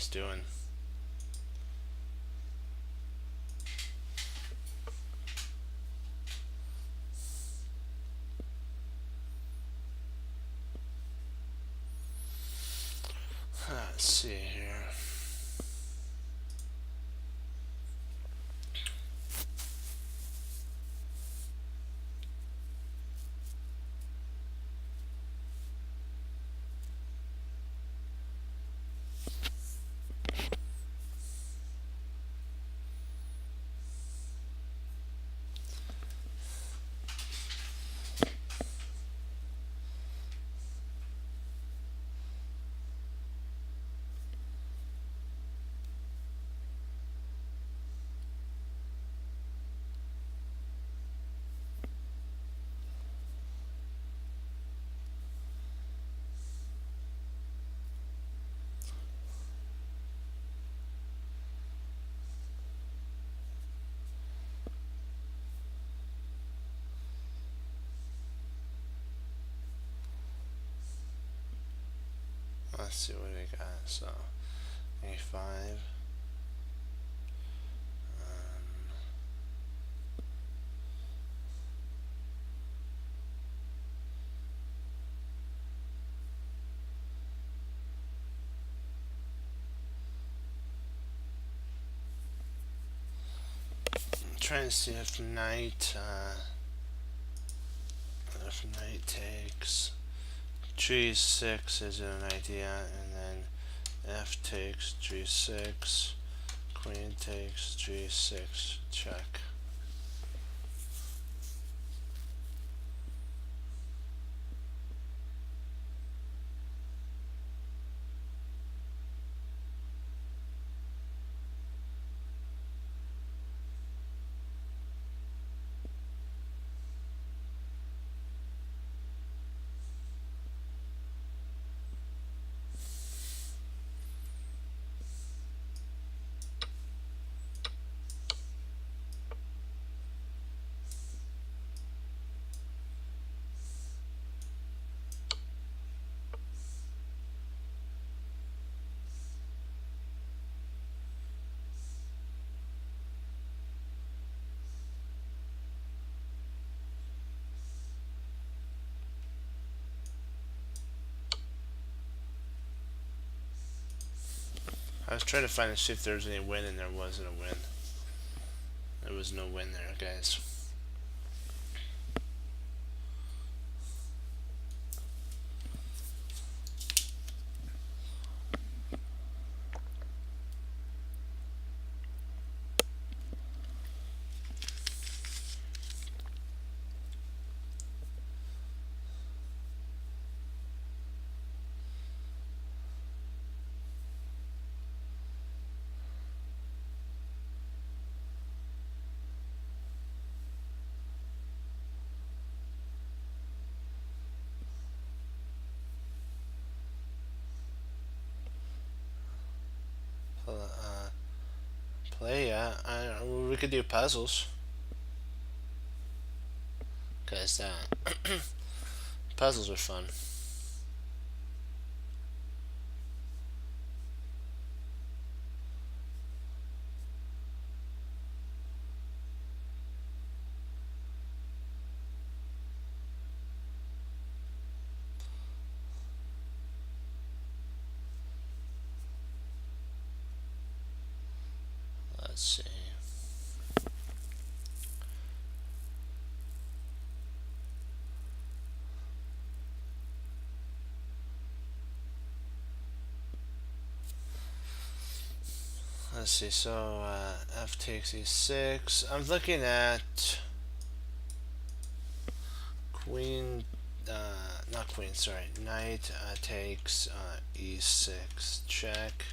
guys doing? Let's see here. Let's see what we got. So, A5. Trying to see if knight takes g6 is an idea, and then f takes g6, queen takes g6, check. I was trying to find see if there was any win, and there wasn't a win. There was no win there, guys. Play, yeah. We could do puzzles. Because puzzles are fun. Let's see. Let's see, so f takes e6. I'm looking at queen, not queen, sorry, knight takes e6, check.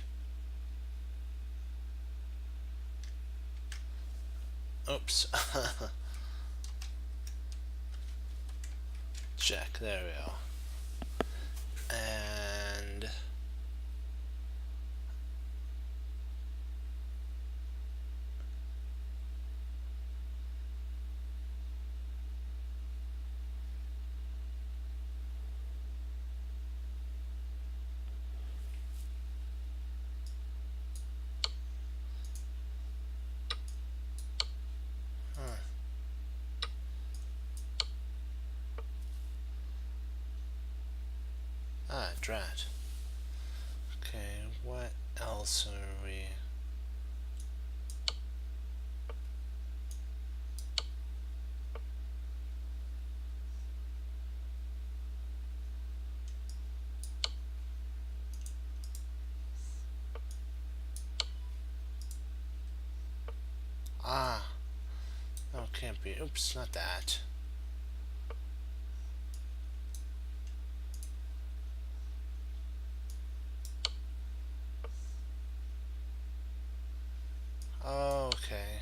Oops. Check, there we go. And Ah, drat. Okay, what else are we... Ah, no, it can't be. Oops, not that. Okay.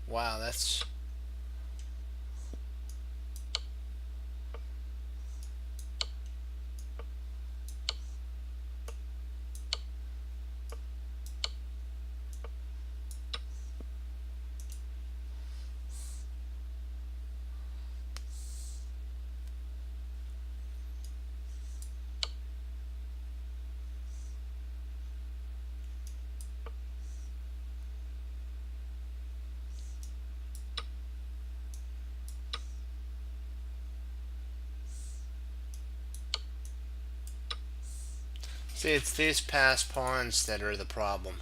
Wow, that's... See, it's these passed pawns that are the problem.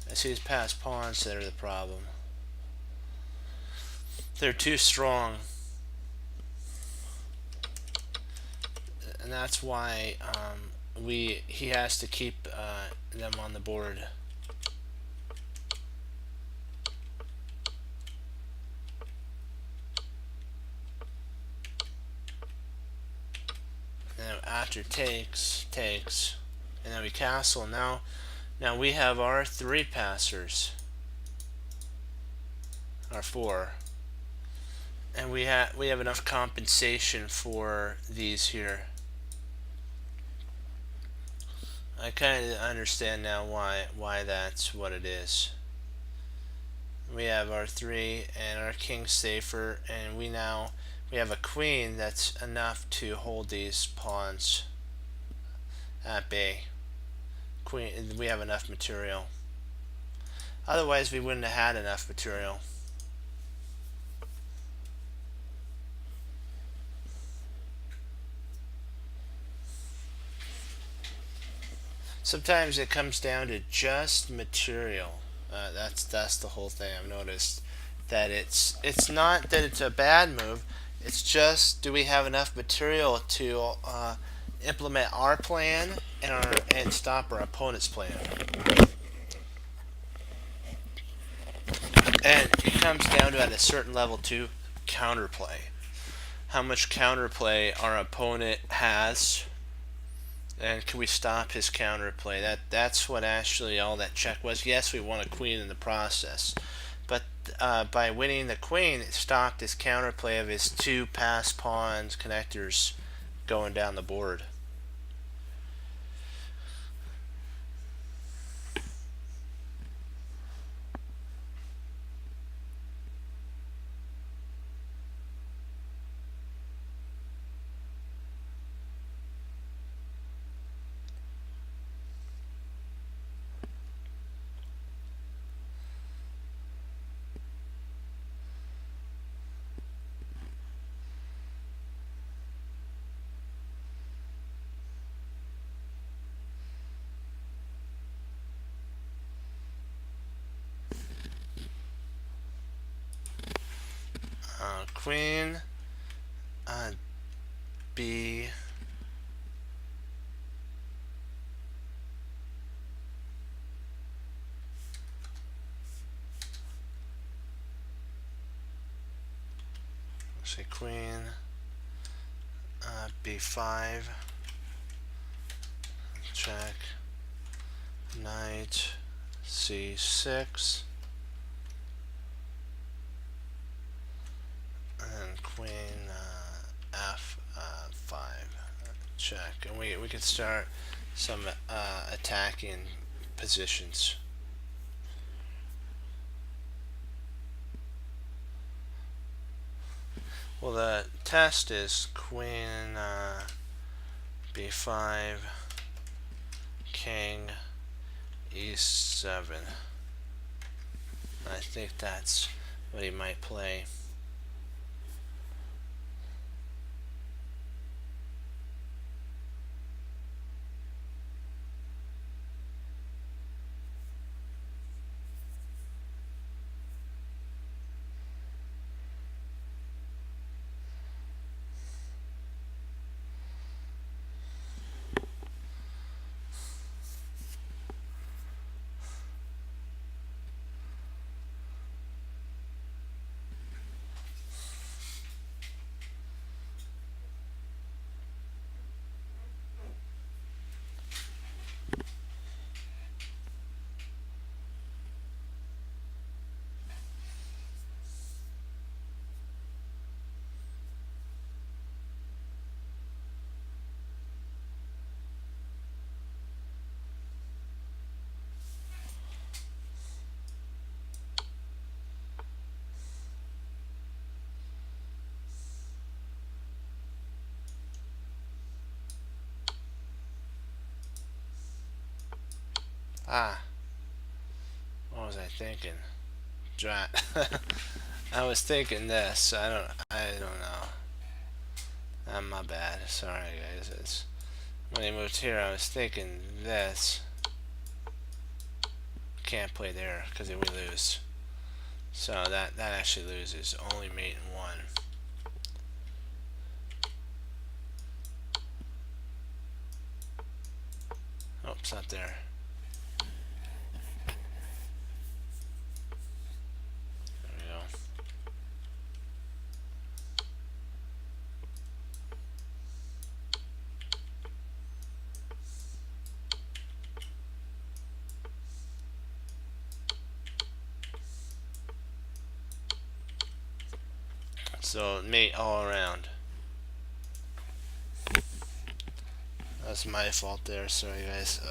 It's these passed pawns that are the problem. They're too strong. And that's why he has to keep them on the board. Now after takes, and then we castle. Now we have our 3 passers, our 4, and we have enough compensation for these here. I kind of understand now why that's what it is. We have our 3 and our king safer, and we have a queen that's enough to hold these pawns at bay. Queen, we have enough material. Otherwise, we wouldn't have had enough material. Sometimes it comes down to just material. That's the whole thing. I've noticed that it's not that it's a bad move. It's just, do we have enough material to implement our plan and stop our opponent's plan? And it comes down to, at a certain level, to counterplay. How much counterplay our opponent has, and can we stop his counterplay? That's what actually all that check was. Yes, we won a queen in the process, but by winning the queen, it stopped his counterplay of his 2 pass pawns connectors going down the board. Queen B. Say queen B5. Check. Knight C6. And queen F5. Check. And we can start some attacking positions. Well, the test is queen B5, king E7. I think that's what he might play. Ah, what was I thinking? Drat. I was thinking this. I don't know. My bad. Sorry, guys. When I moved here, I was thinking this. Can't play there because we lose. So that actually loses. Only mate in one. Oh, it's not there. There we go. So mate all around. That's my fault there. Sorry, guys.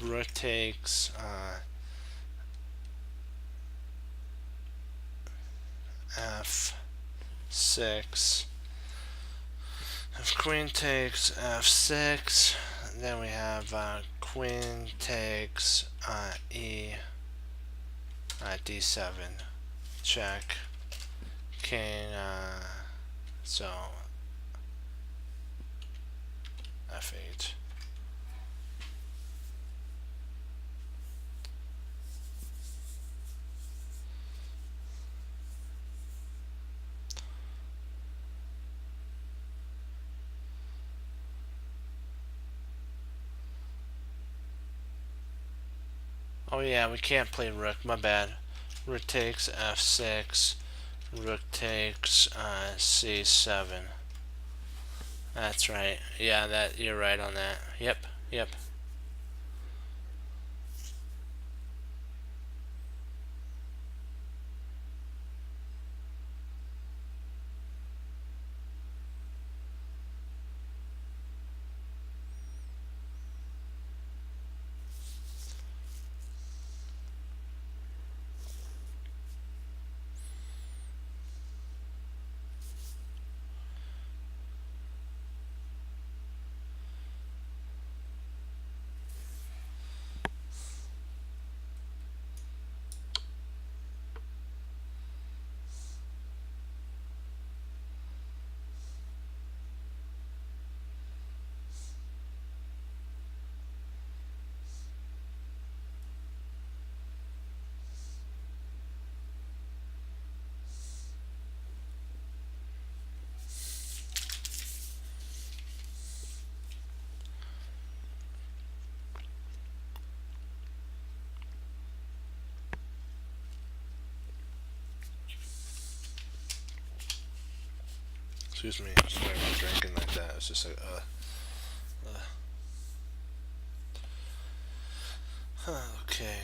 Rook takes f6. If queen takes f6, then we have queen takes d7. Check. King. So f8. Oh yeah, we can't play rook. My bad. Rook takes f6. Rook takes c7. That's right. Yeah, that you're right on that. Yep. Yep. Excuse me. Sorry about drinking like that. It's just like okay.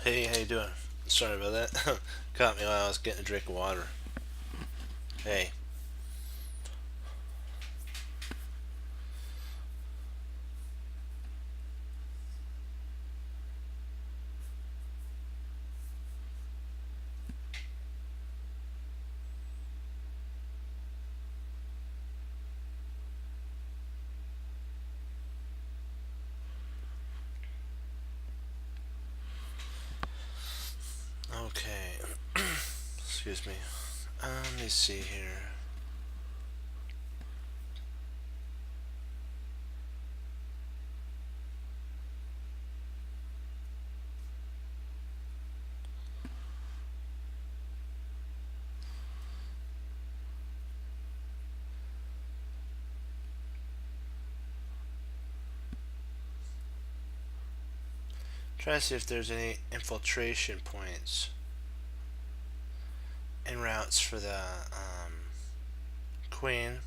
Hey, how you doing? Sorry about that. Caught me while I was getting a drink of water. Hey. Okay. Excuse me. Let me see here. Try to see if there's any infiltration points en routes for the queen.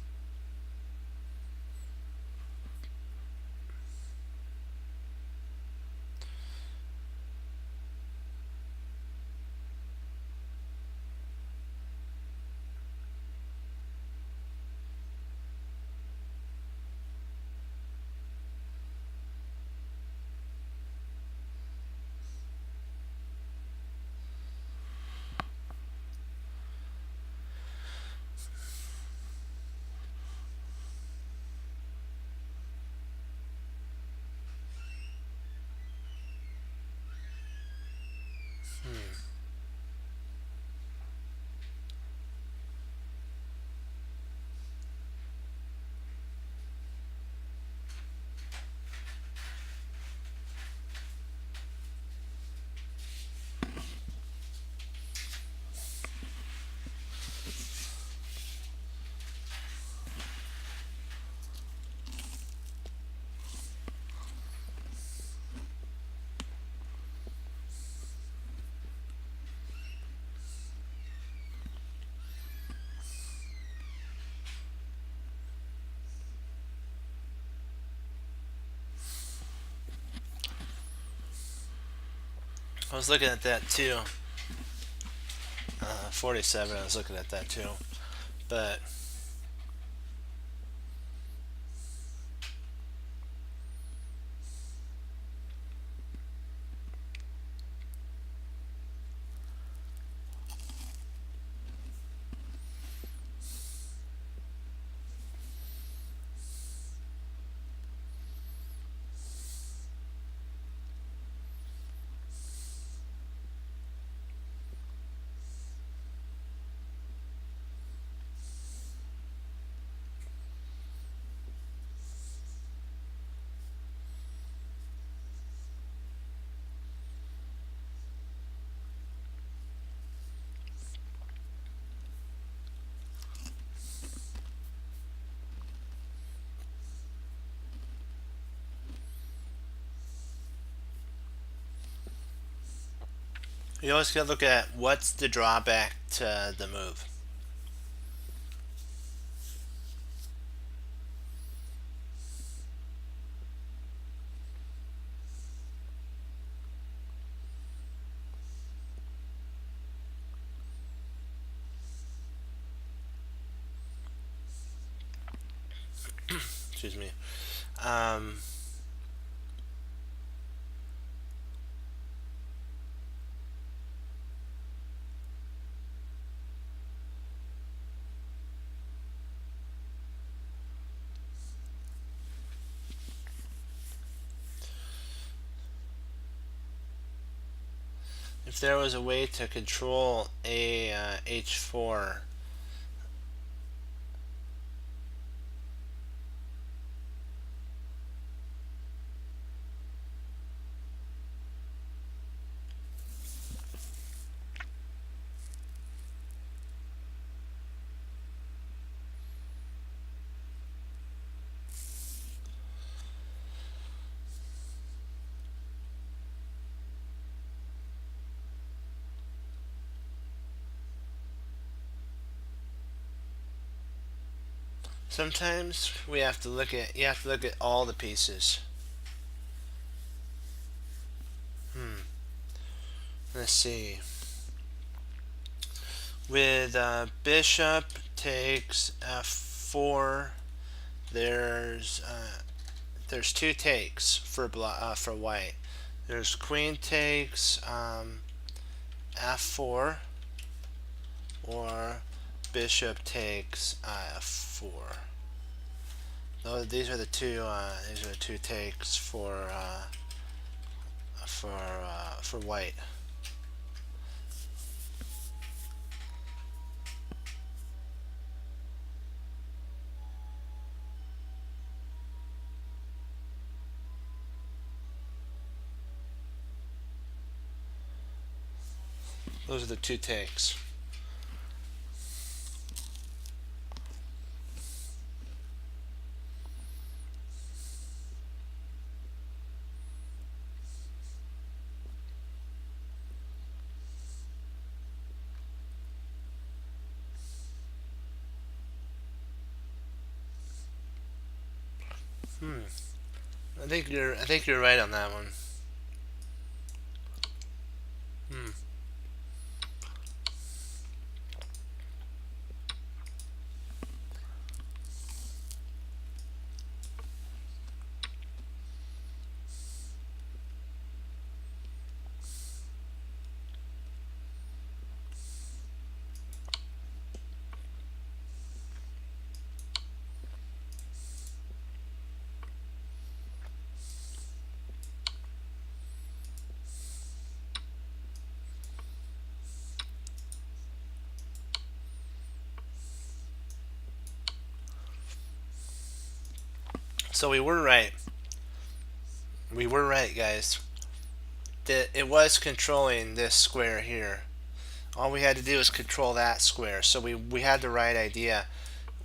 I was looking at that too. 47, I was looking at that too. But you always gotta look at what's the drawback to the move. Excuse me. Um, if there was a way to control a h4. Sometimes we have to look at you have to look at all the pieces. Hmm. let's see. With bishop takes f4, there's two takes for white. There's queen takes f4 or bishop takes f4. These are the two takes for white. Those are the two takes. I think you're right on that one. So we were right. We were right, guys. That it was controlling this square here. All we had to do was control that square. So we had the right idea.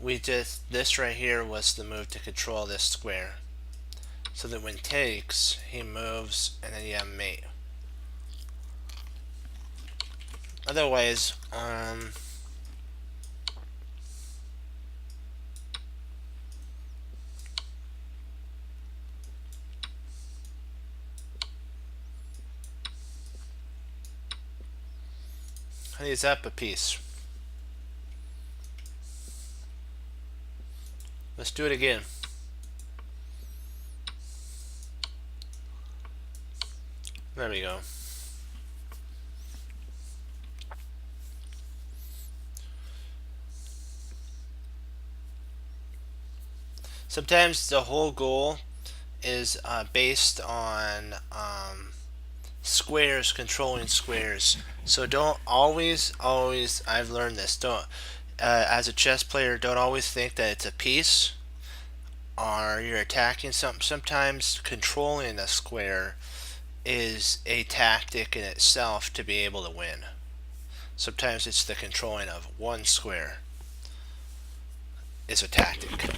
This right here was the move to control this square. So that when takes, he moves and then you have mate. Otherwise, he's up a piece. Let's do it again. There we go. Sometimes the whole goal is based on squares controlling squares. So don't always, I've learned this, don't, as a chess player, don't always think that it's a piece or you're attacking something. Sometimes controlling a square is a tactic in itself to be able to win. Sometimes it's the controlling of one square is a tactic.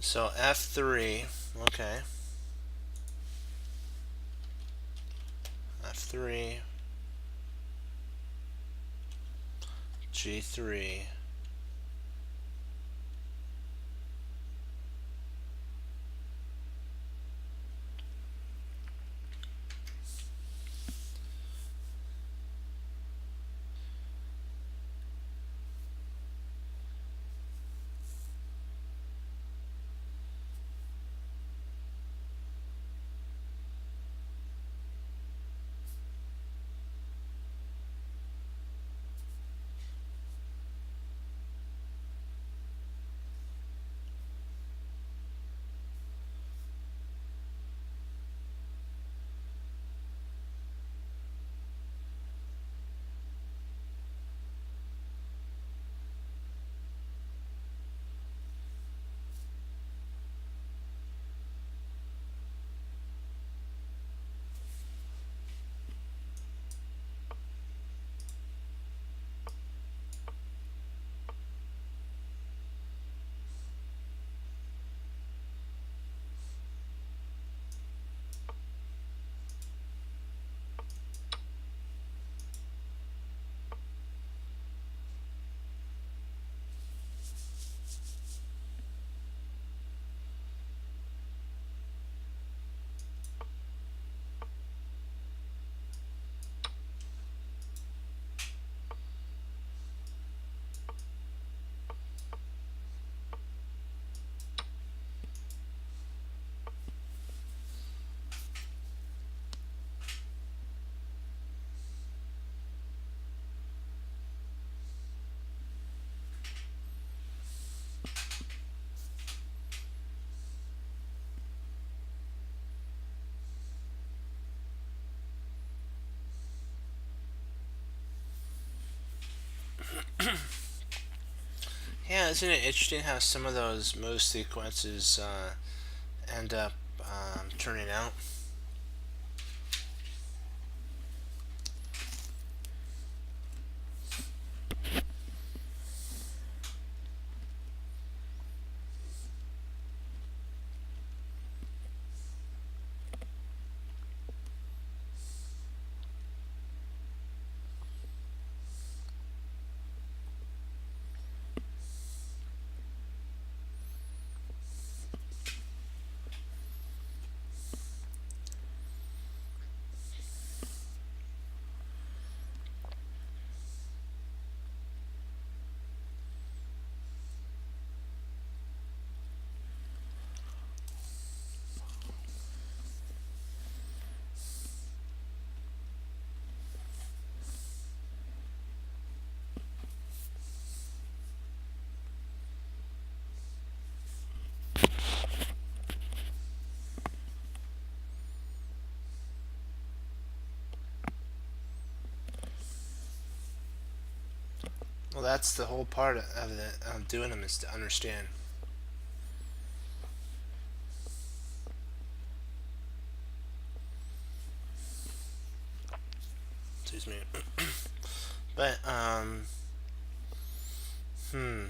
So F3, okay. F3, G3, isn't it interesting how some of those move sequences end up turning out? Well, that's the whole part of doing them is to understand. Excuse me. But hmm.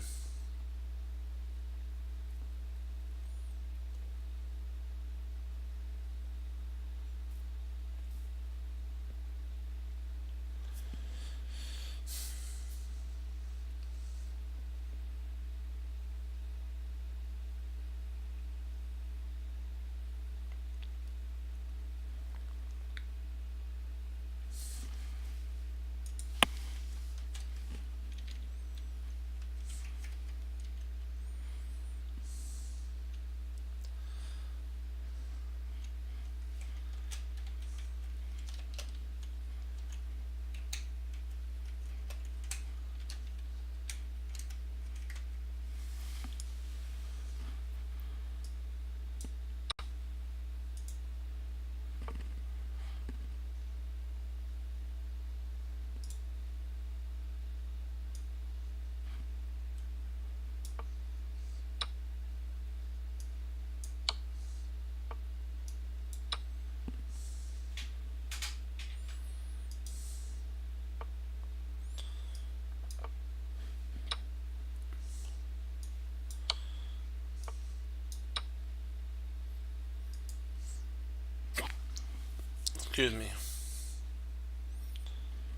Excuse me.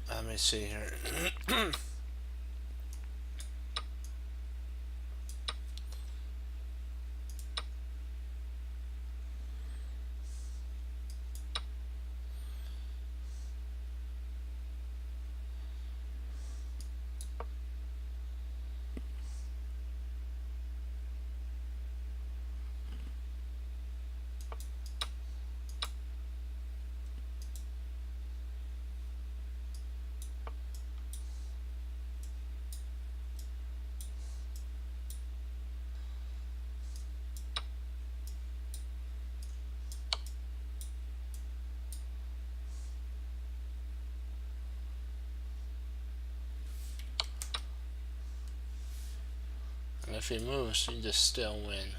Let me see here. And if he moves, you just still win.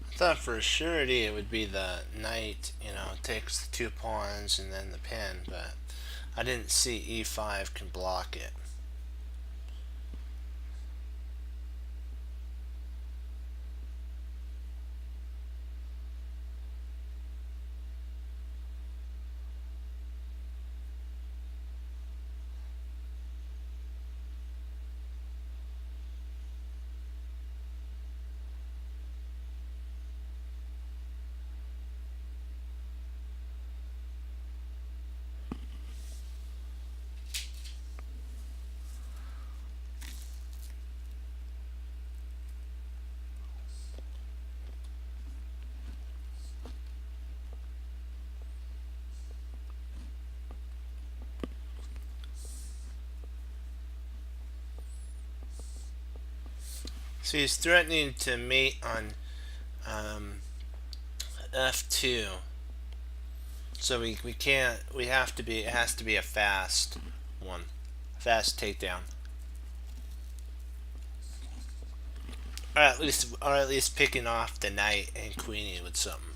I thought for surety it would be the knight, takes the two pawns and then the pin, but I didn't see e5 can block it. So he's threatening to mate on f2. So we can't. We have to be. It has to be a fast one, fast takedown, or at least picking off the knight and queenie with something.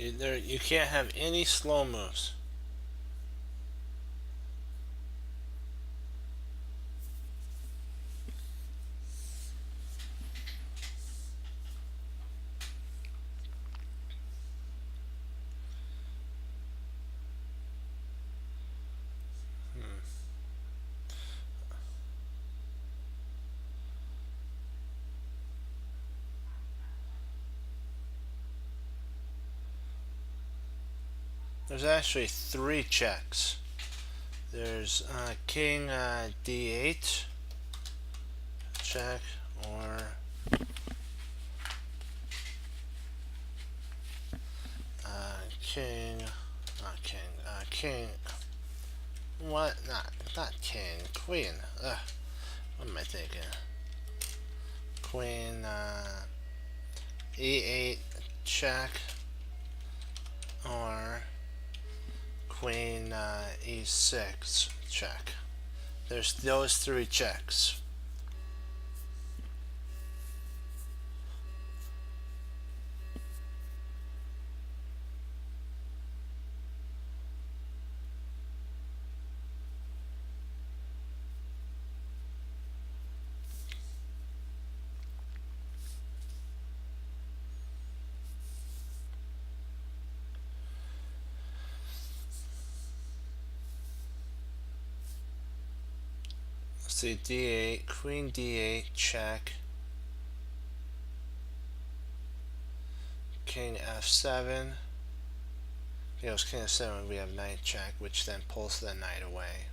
You can't have any slow moves. There's actually three checks. There's king d8 check, or king, not king, king. What? Not king. Queen. Ugh. What am I thinking? Queen e8 check, or queen e6 check. There's those three checks. Let's see, d8, queen d8 check, king f7. If it was king f7, we have knight check, which then pulls the knight away.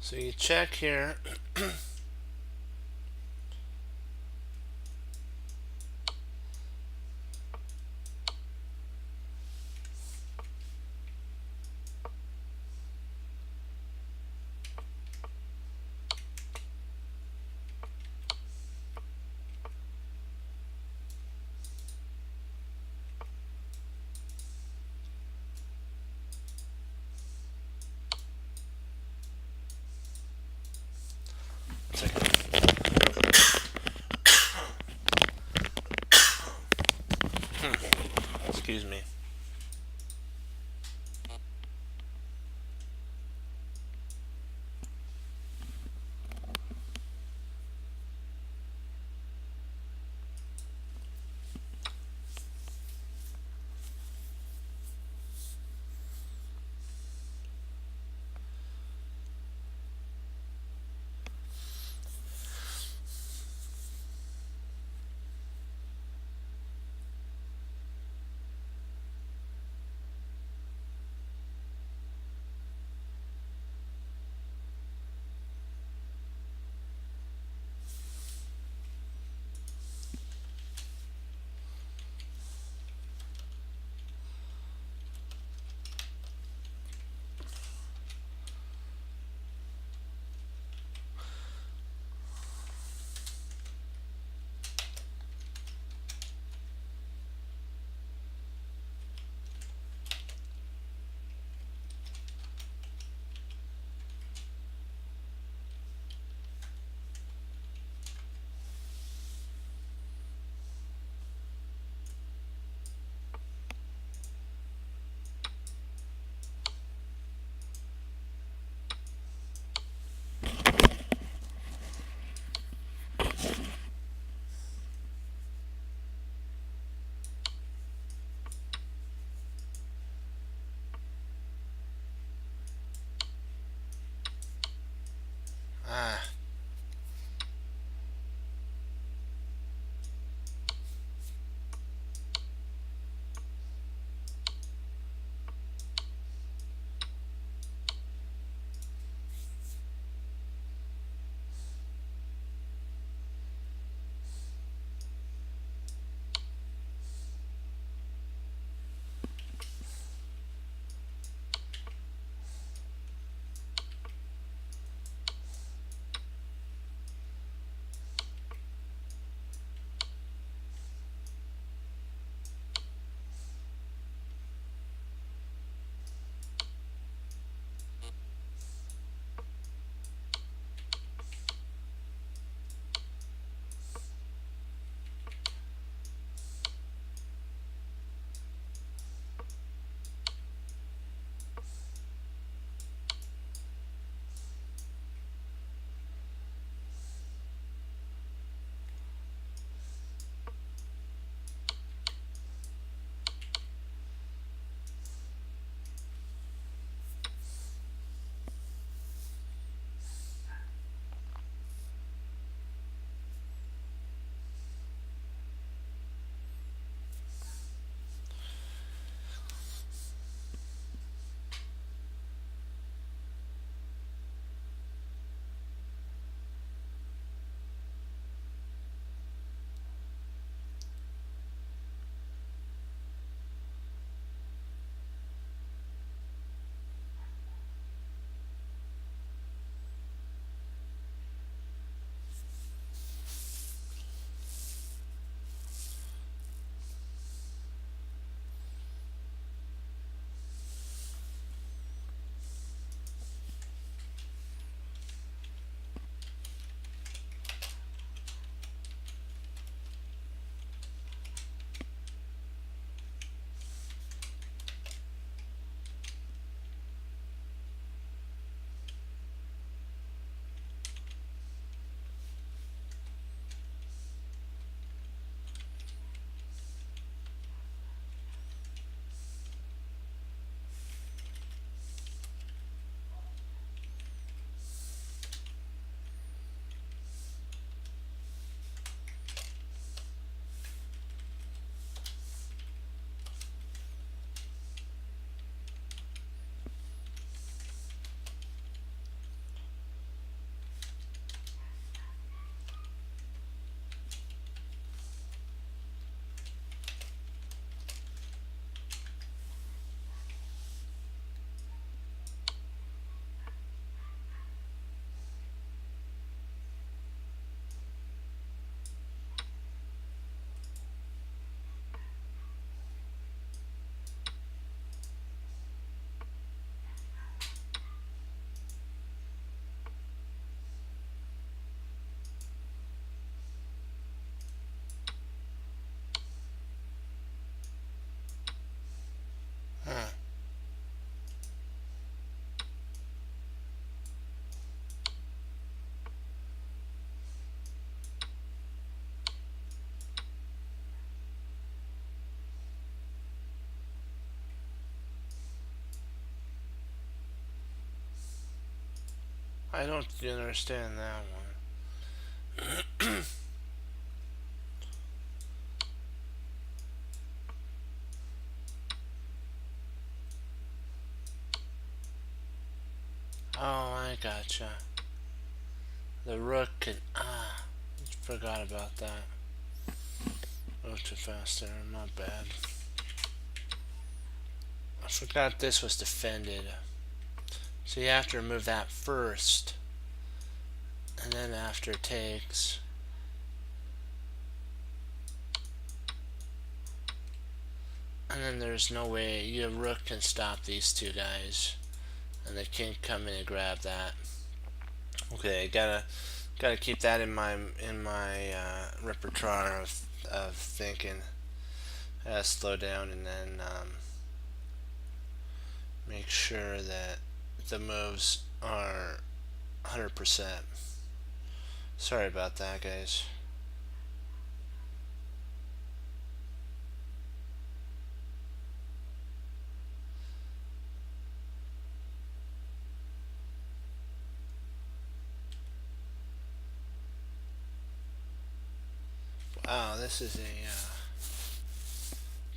So you check here. I don't understand that one. Oh, I gotcha. The rook can... forgot about that. A little too fast there, not bad. I forgot this was defended. So you have to remove that first. And then after it takes... And then there's no way your rook can stop these two guys. And the king come in and grab that. Okay, gotta keep that in my repertoire of thinking. Slow down and then make sure that the moves are 100%. Sorry about that, guys. Wow, this is a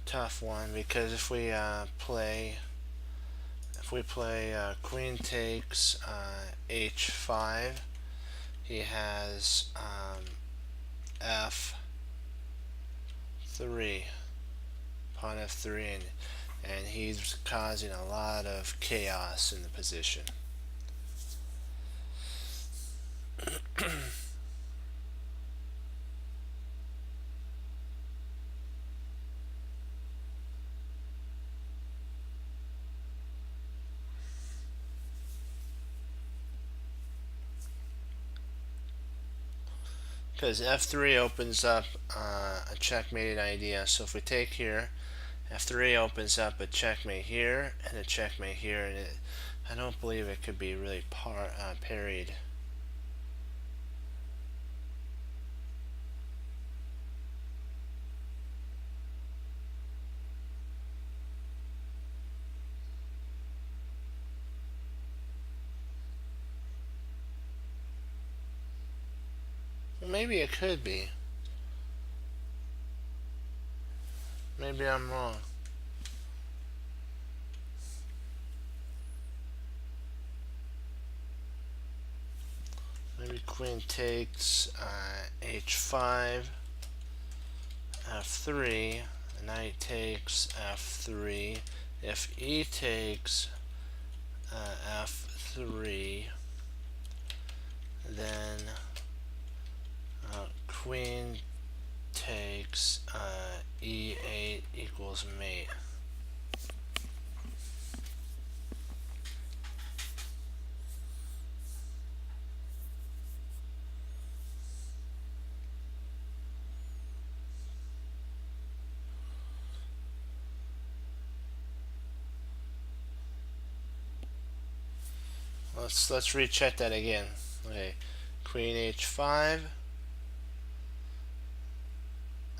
tough one because if we play queen takes h5, he has f3, pawn f3, and he's causing a lot of chaos in the position. Because f3 opens up a checkmated idea. So if we take here, f3 opens up a checkmate here and a checkmate here, and I don't believe it could be really parried. Maybe it could be. Maybe I'm wrong. Maybe queen takes h5, f3, knight takes f3. If e takes f3, then queen takes e8 equals mate. Let's recheck that again. Okay, queen h5,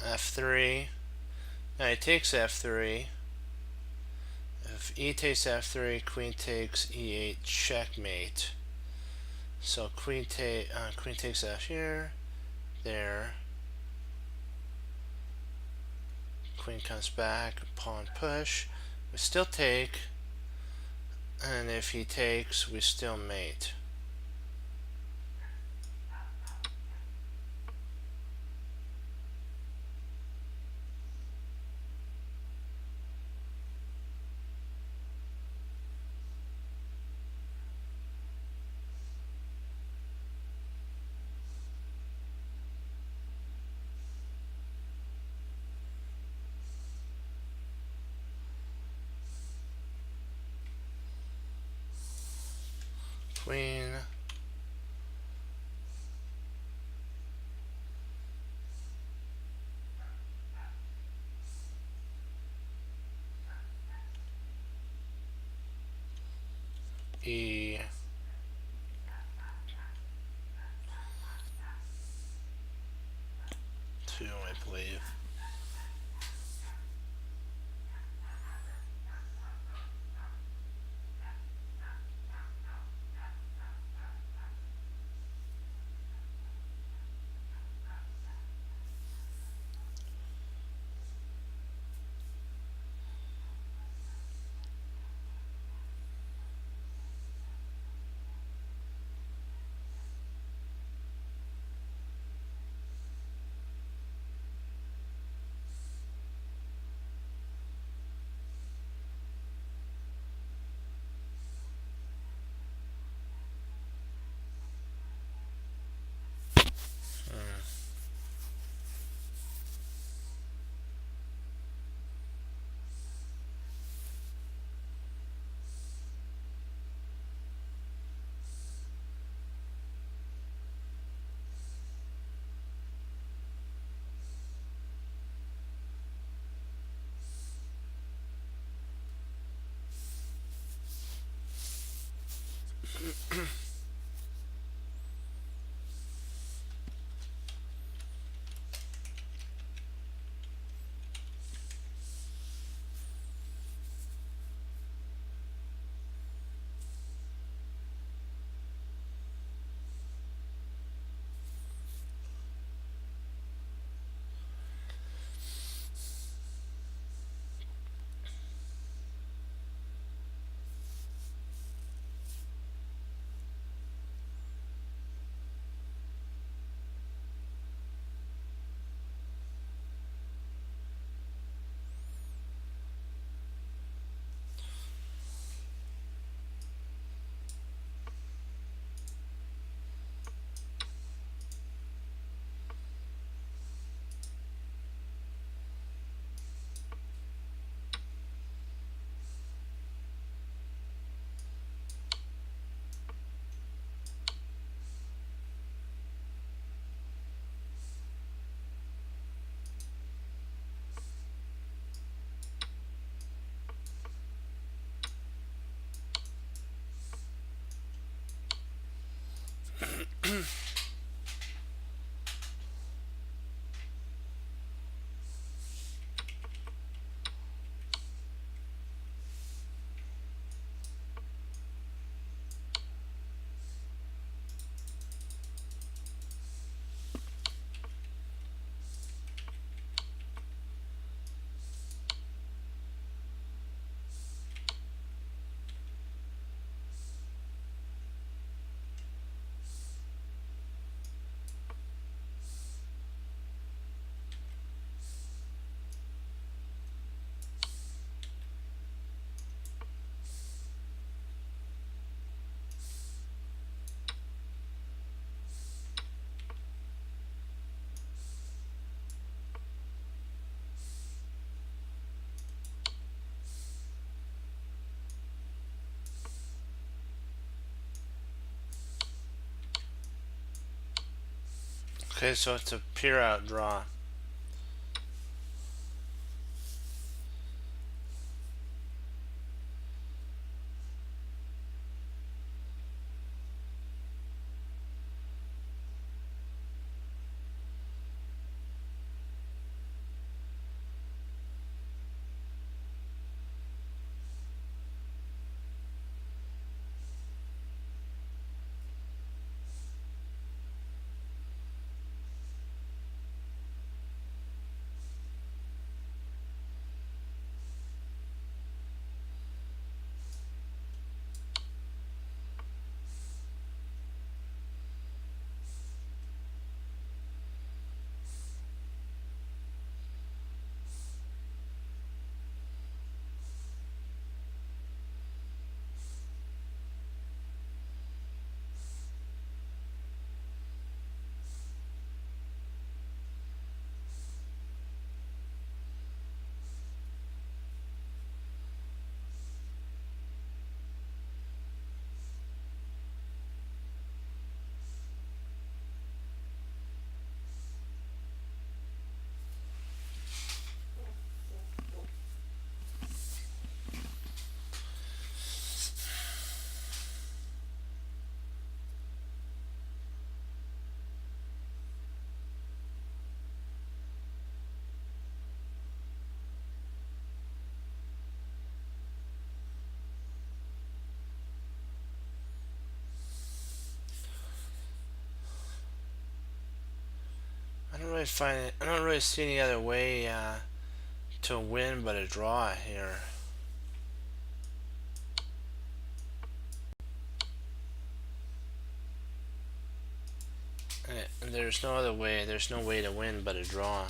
f3. Now he takes f3. If e takes f3, queen takes e8, checkmate. So queen takes f here, there. Queen comes back, pawn push. We still take, and if he takes, we still mate. Queen, e, two, I believe. Okay, so it's a peer out draw. I don't really see any other way to win but a draw here. There's no other way. There's no way to win but a draw.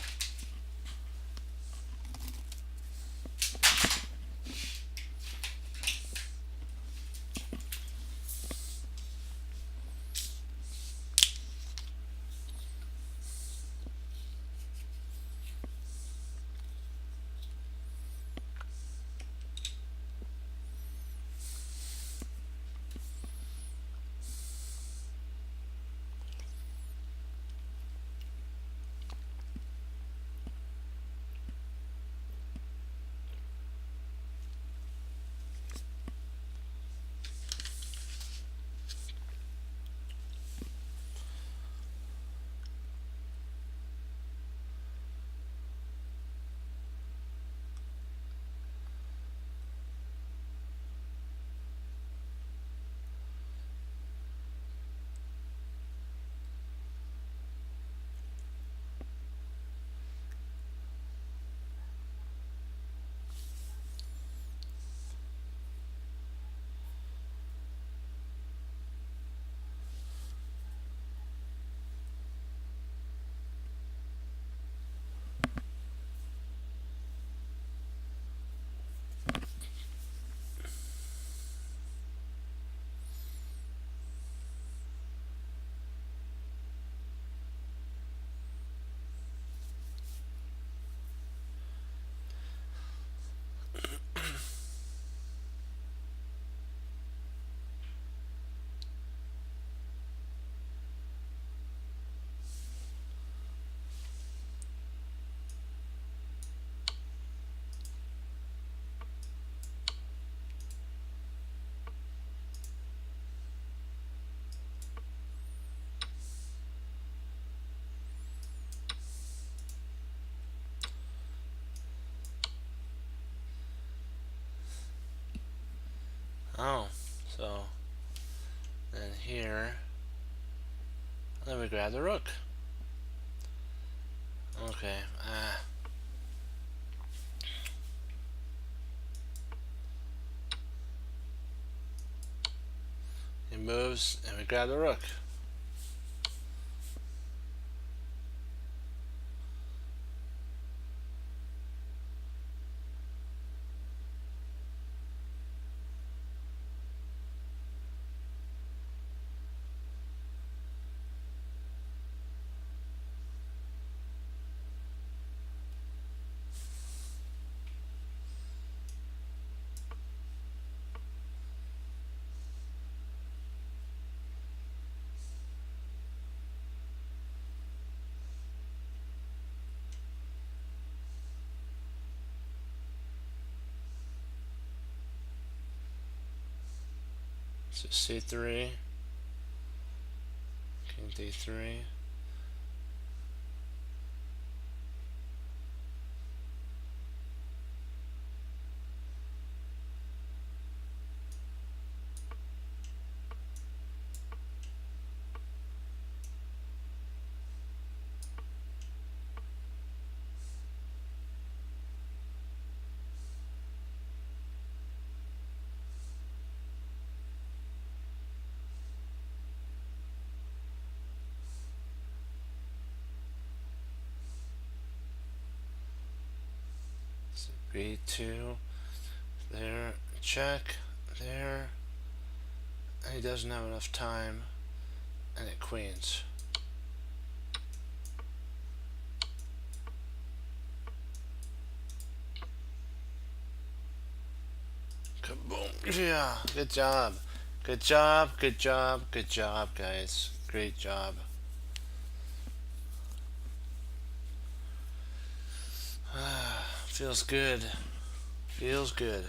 Oh, so then here, then we grab the rook. Okay, he moves and we grab the rook. So c3, king d3. So b2, there, check, there, and he doesn't have enough time, and it queens. Kaboom! Yeah, good job. Good job, good job, good job, guys. Great job. Feels good. Feels good.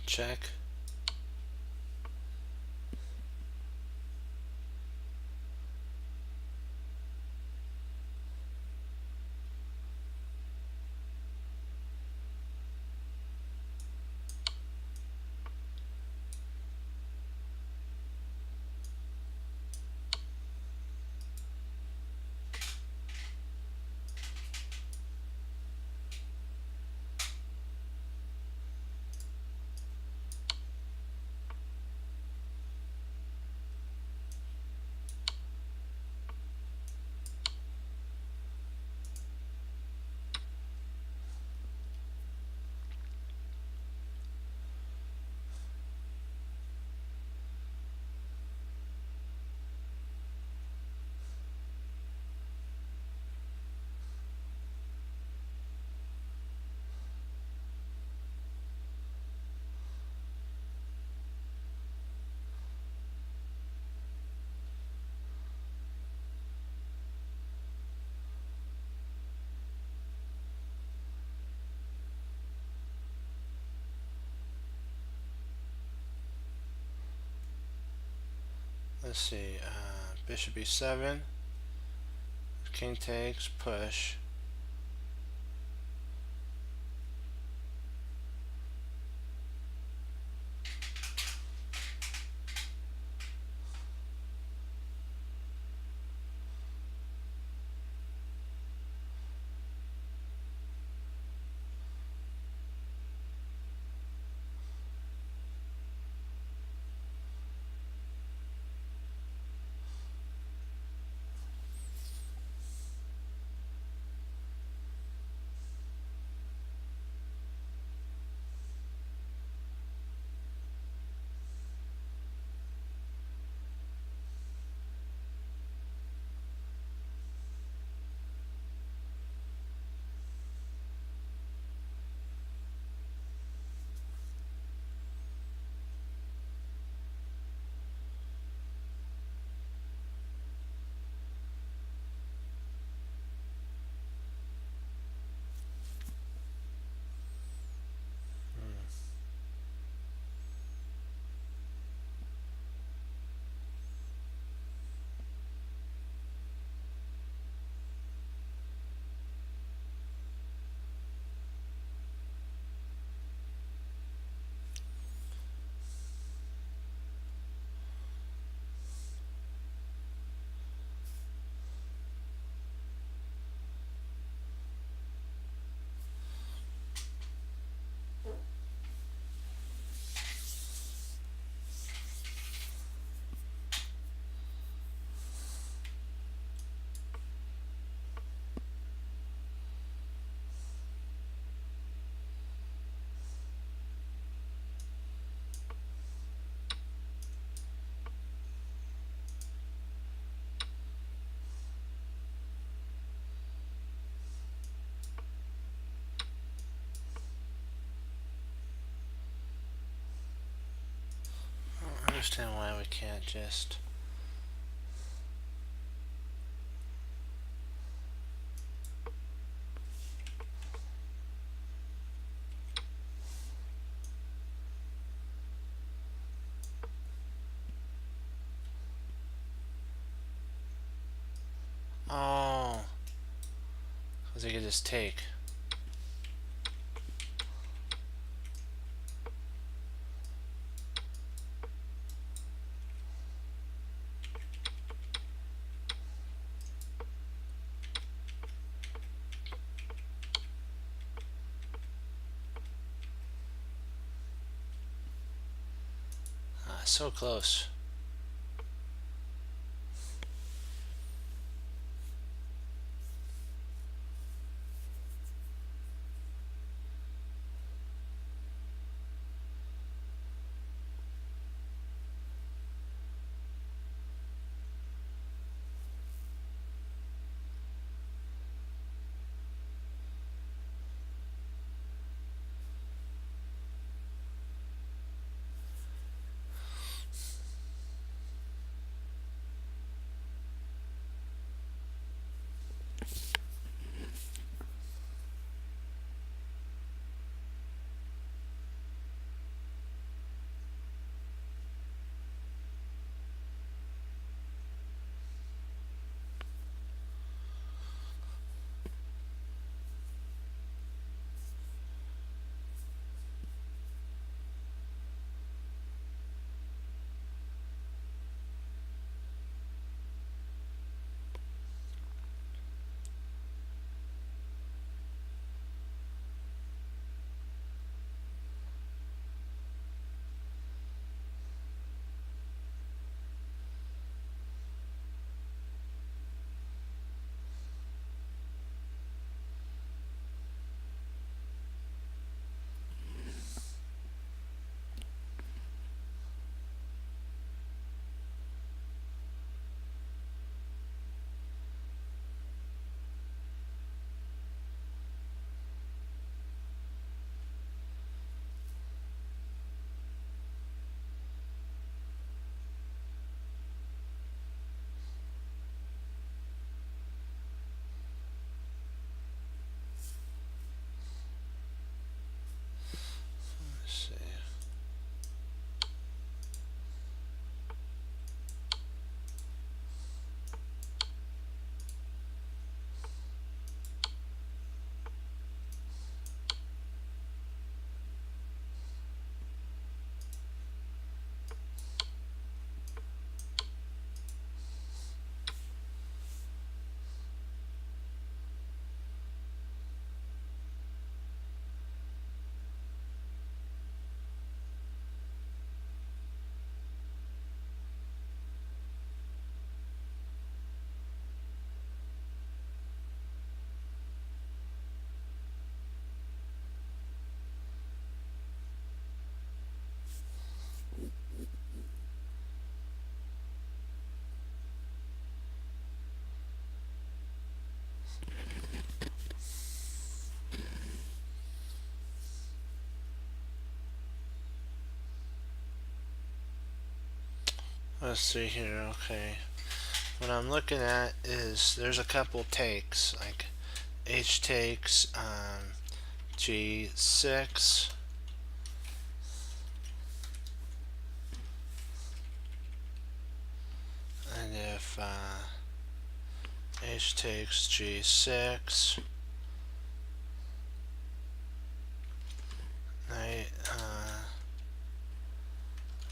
Check. Let's see. Bishop e7. King takes, push. understand why we can't just... Oh, because they could just take. So close. Let's see. Let's see here. Okay. What I'm looking at is there's a couple takes, like H takes G6, and if H takes G6,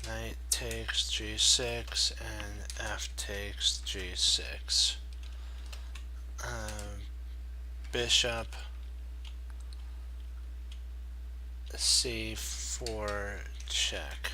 knight takes G6, and F takes G6. Bishop C4 check.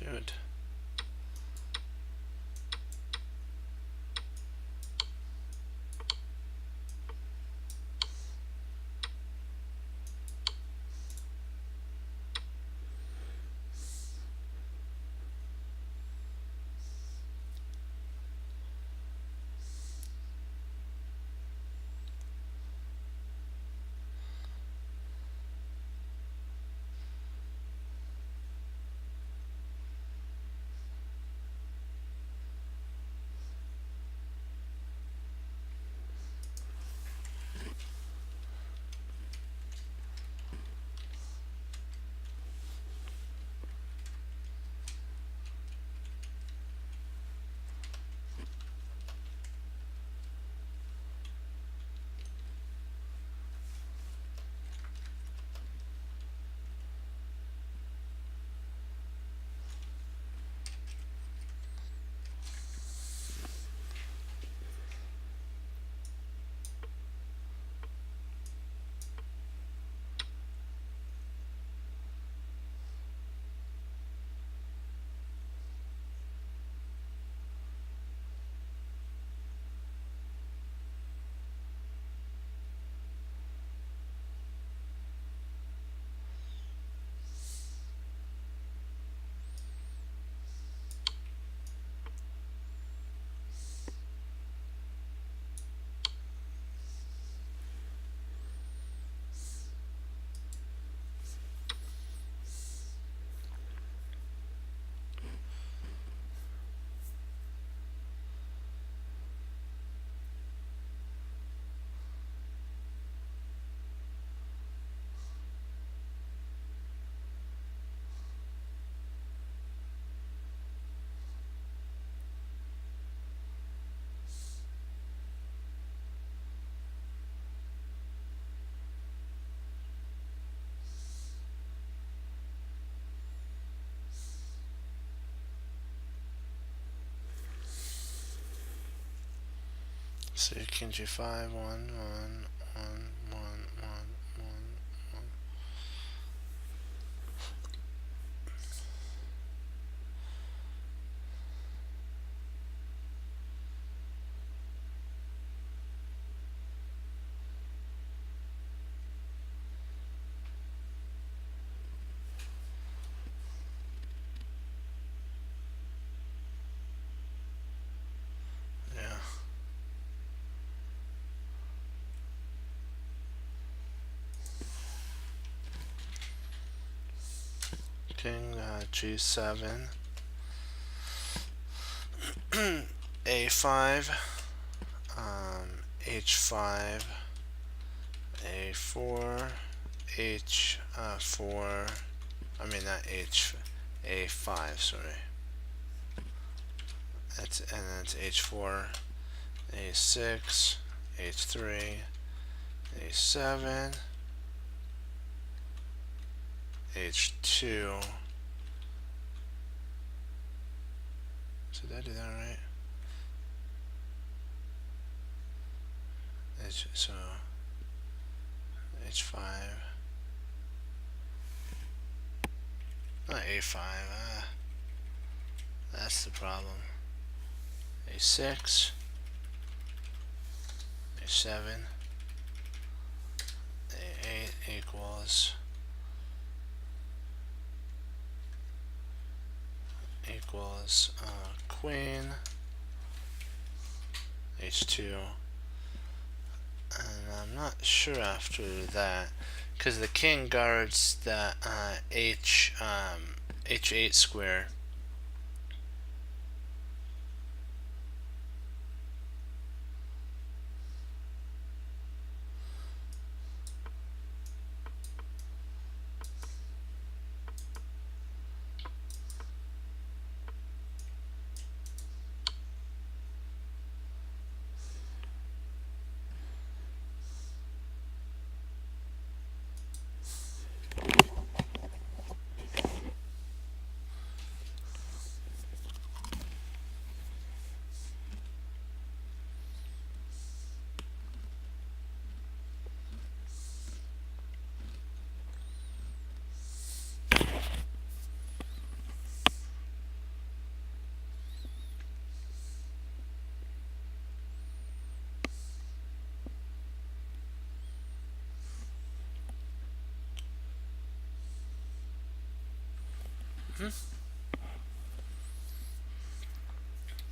Shoot. So king g5, 1, 1, 1, 1, 1, 1. Yeah. King g7, a5, h5, a4, h4. I mean not h, a5. Sorry. And that's h4, a6, h3, a7, h2. So did I do that right? So h5, not a5. That's the problem. a6, a7, a8 equals queen, h2, and I'm not sure after that because the king guards the h8 square.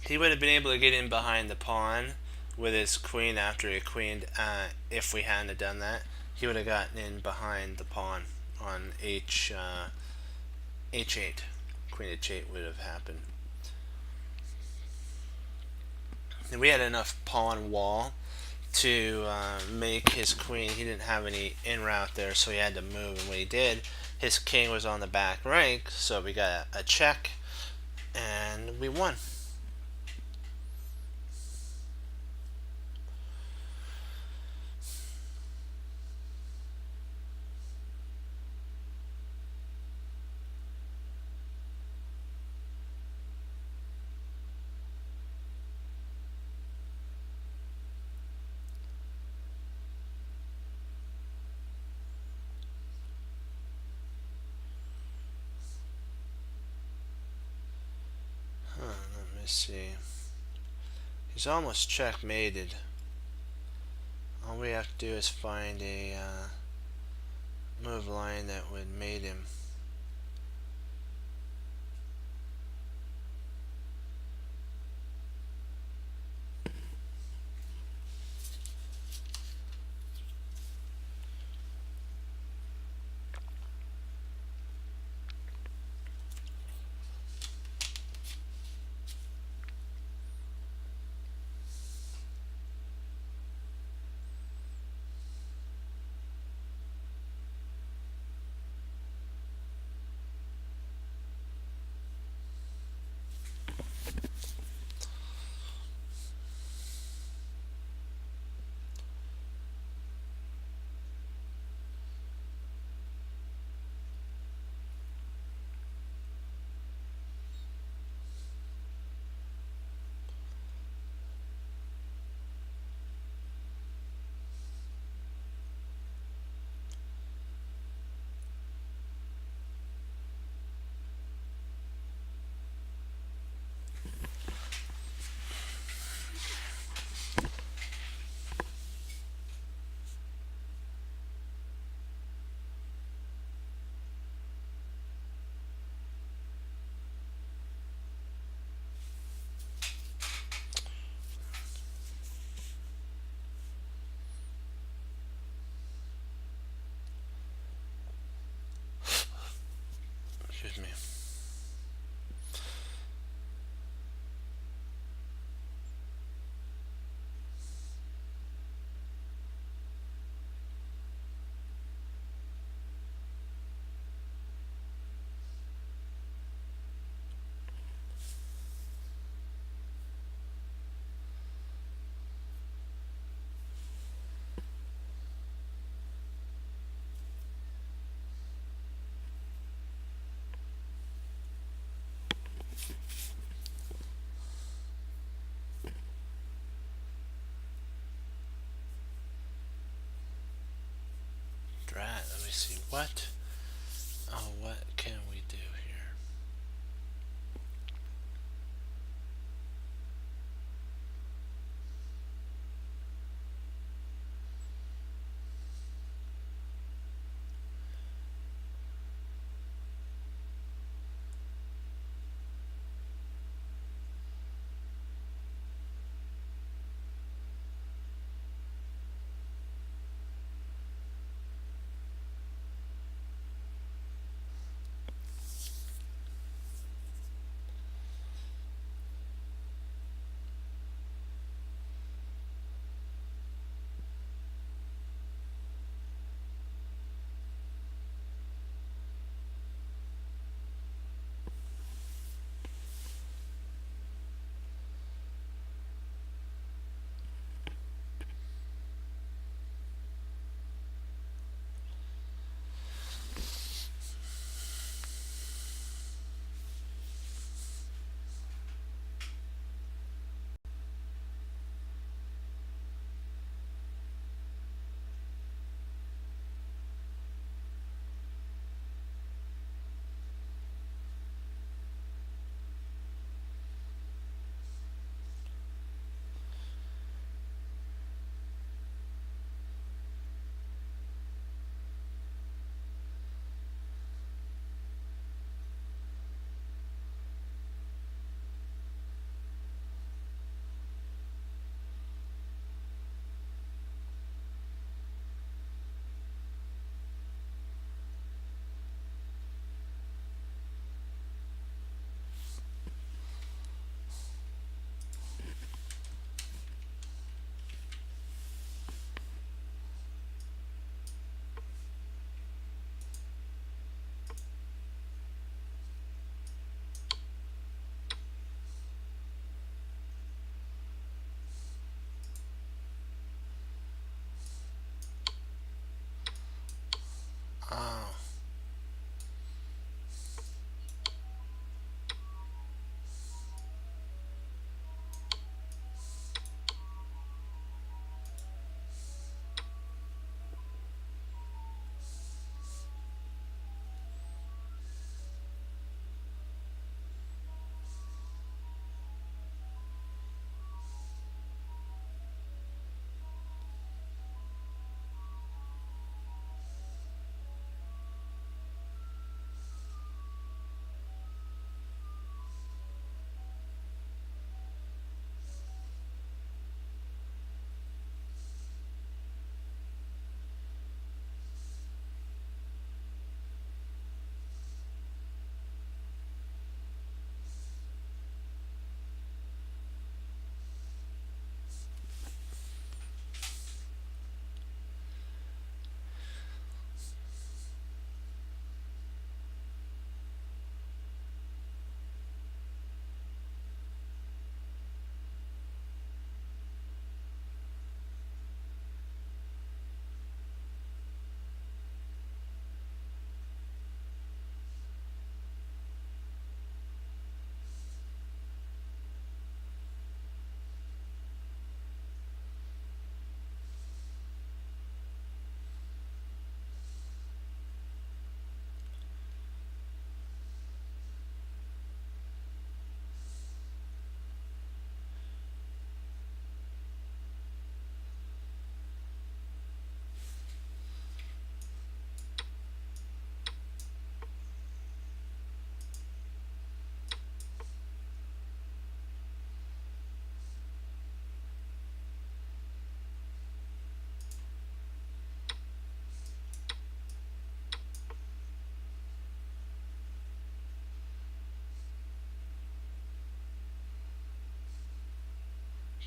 He would have been able to get in behind the pawn with his queen after he queened. If we hadn't have done that, he would have gotten in behind the pawn on h8. Queen h8 would have happened. And we had enough pawn wall to make his queen. He didn't have any in route there, so he had to move. And when he did, his king was on the back rank, so we got a check, and we won. Let me see. He's almost checkmated. All we have to do is find a move line that would mate him. Excuse me. Drat, let me see. What? Oh, what can we do here?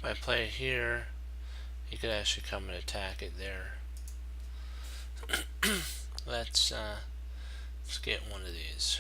If I play it here, he could actually come and attack it there. Let's get one of these.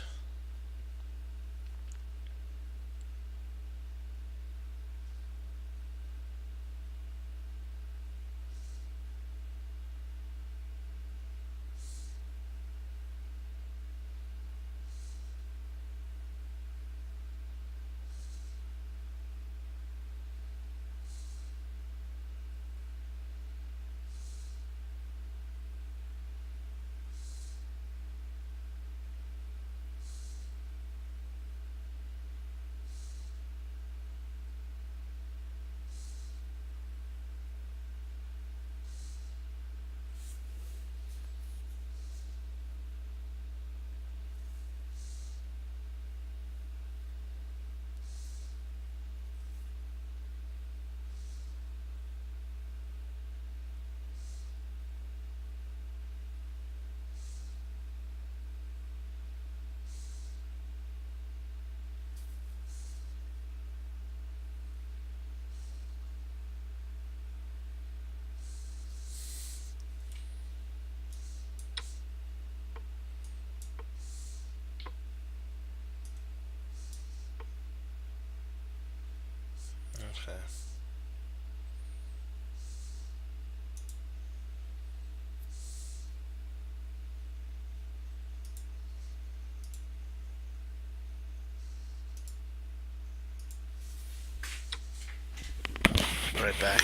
Okay. Right back.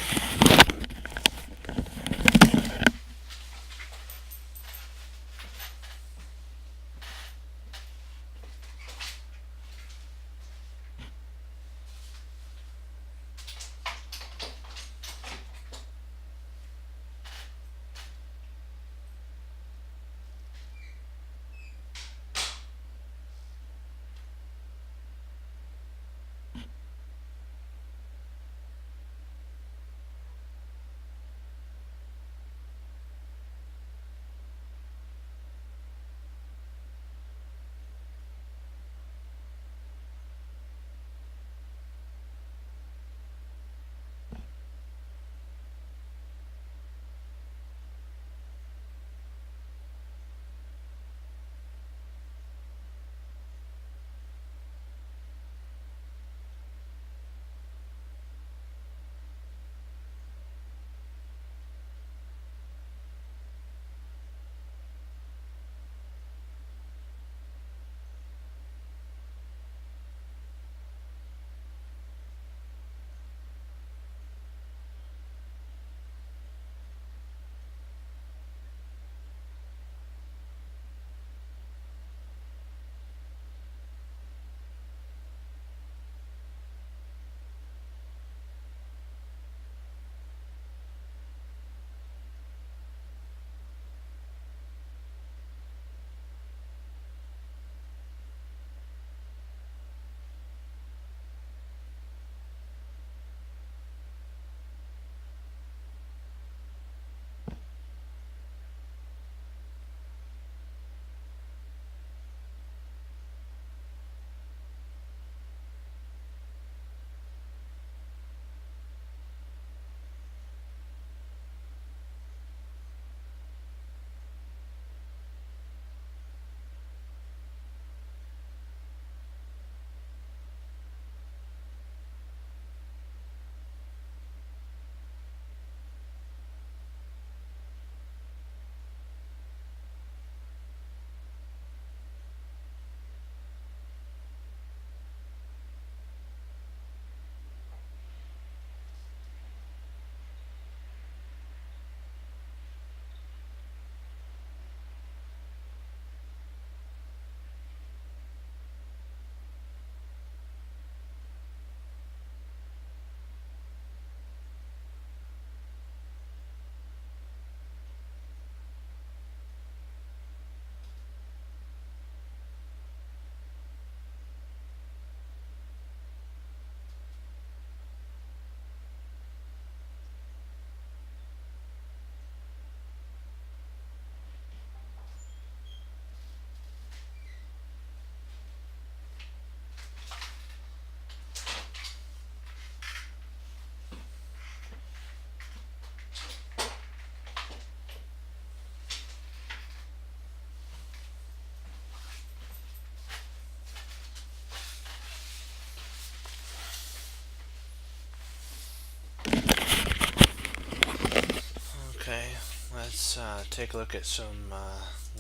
let's take a look at some.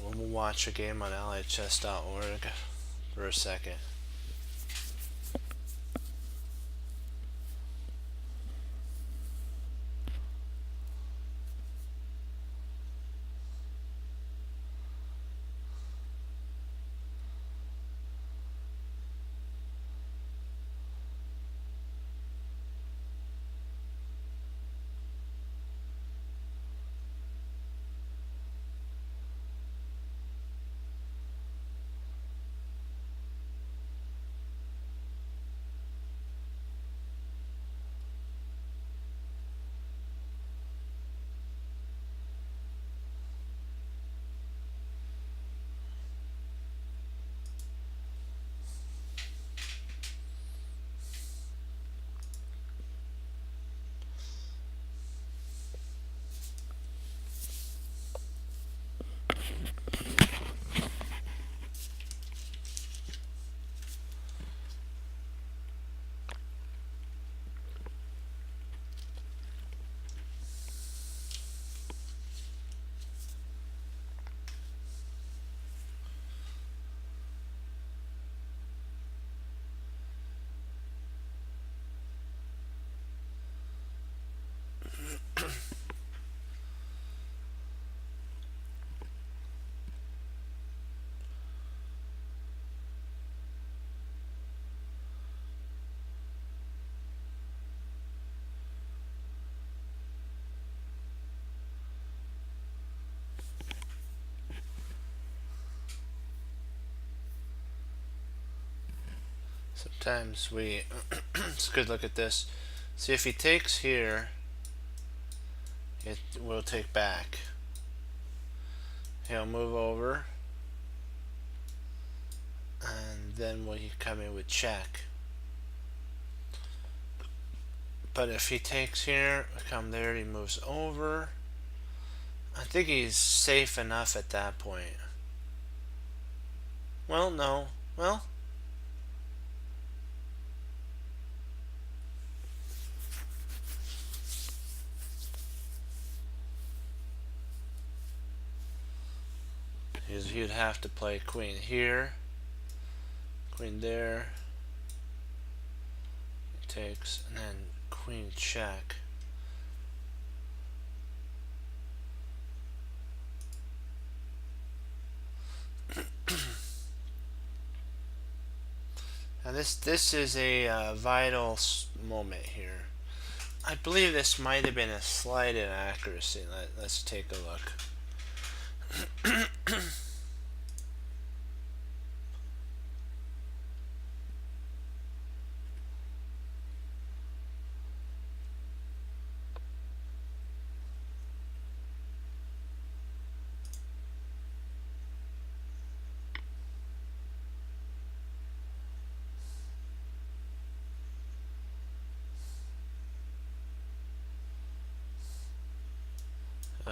We'll watch a game on LHS.org for a second. Sometimes we it's a good look at this. See, if he takes here, it will take back. He'll move over, and then will he come in with check. But if he takes here, come there, he moves over. I think he's safe enough at that point. Well, no. Well, he'd have to play queen here, queen there. He takes, and then queen check. Now this is a vital moment here. I believe this might have been a slight inaccuracy. Let's take a look.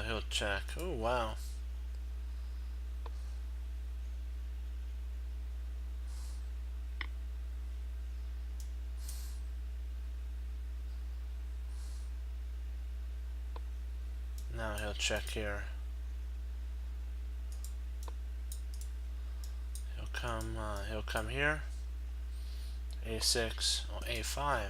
He'll check. Oh, wow. Now he'll check here. He'll come here. A6 or A5.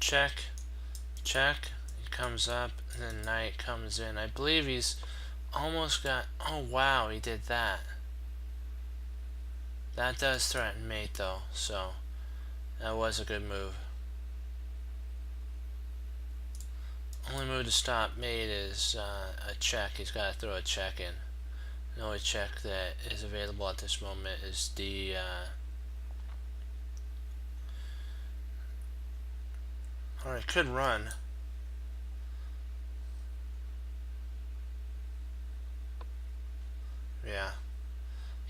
Check, check. He comes up, and then knight comes in. I believe he's almost got. Oh wow, he did that. That does threaten mate though, so that was a good move. Only move to stop mate is a check. He's got to throw a check in. The only check that is available at this moment is the or it could run.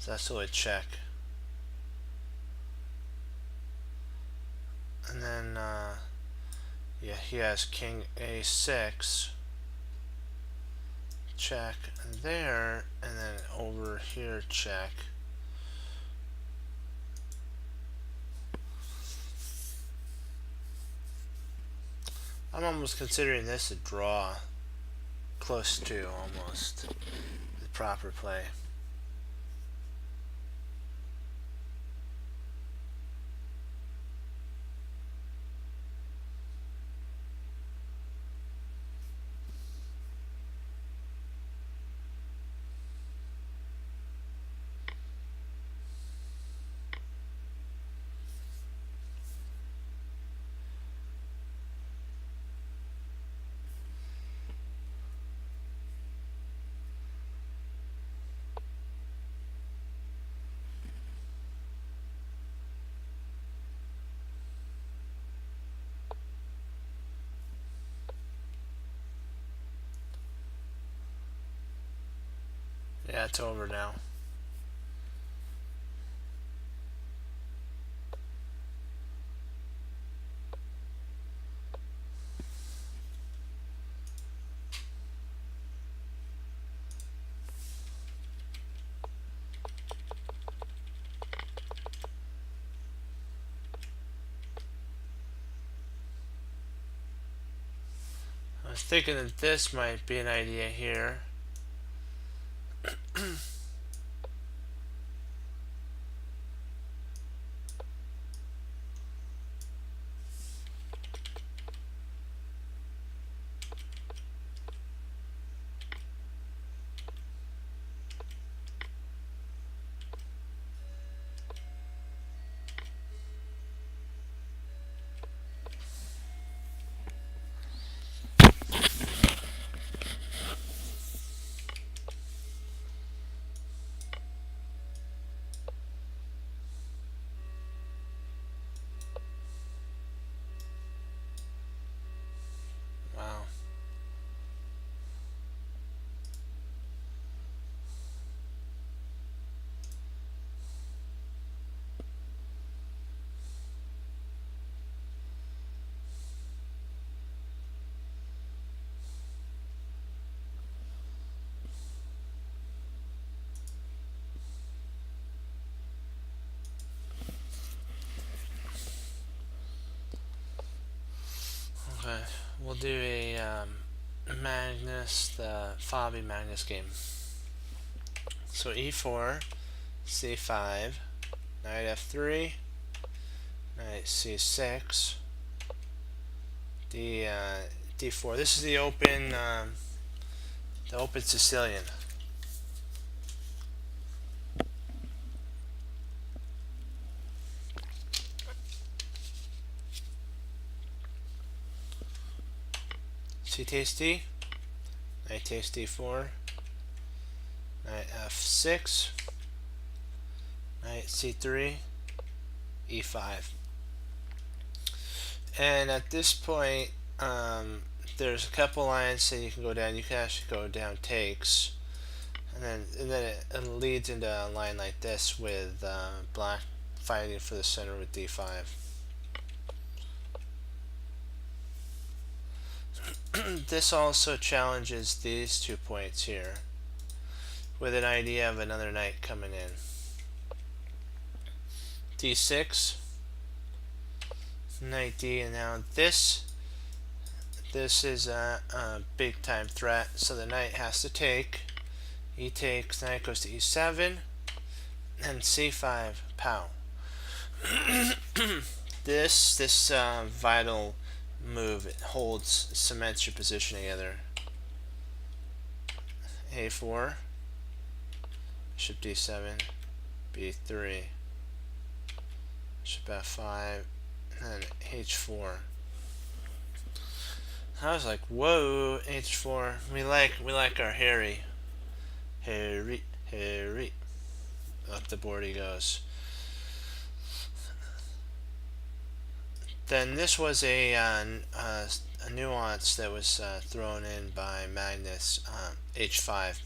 So that's a check. And then, yeah, he has king a6, check there, and then over here, check. I'm almost considering this a draw, close to almost the proper play. Yeah, it's over now. I was thinking that this might be an idea here. Wow. Okay, we'll do a Magnus, the Fabi Magnus game. So e4, c5, knight f3, knight c6, d4. This is the open Sicilian. C takes d, knight takes d4, knight f6, knight c3, e5. And at this point, there's a couple lines that you can go down. You can actually go down takes, and then it leads into a line like this with black fighting for the center with d5. This also challenges these 2 points here with an idea of another knight coming in. d6, knight d, and now this is a big time threat, so the knight has to take. He takes, knight goes to e7, and c5, pow. This vital move, it holds, cements your position together. a4, bishop d7, b3, bishop f5, and then h4. I was like, whoa, h4. We like our Harry. Up the board he goes. Then this was a nuance that was thrown in by Magnus, h5.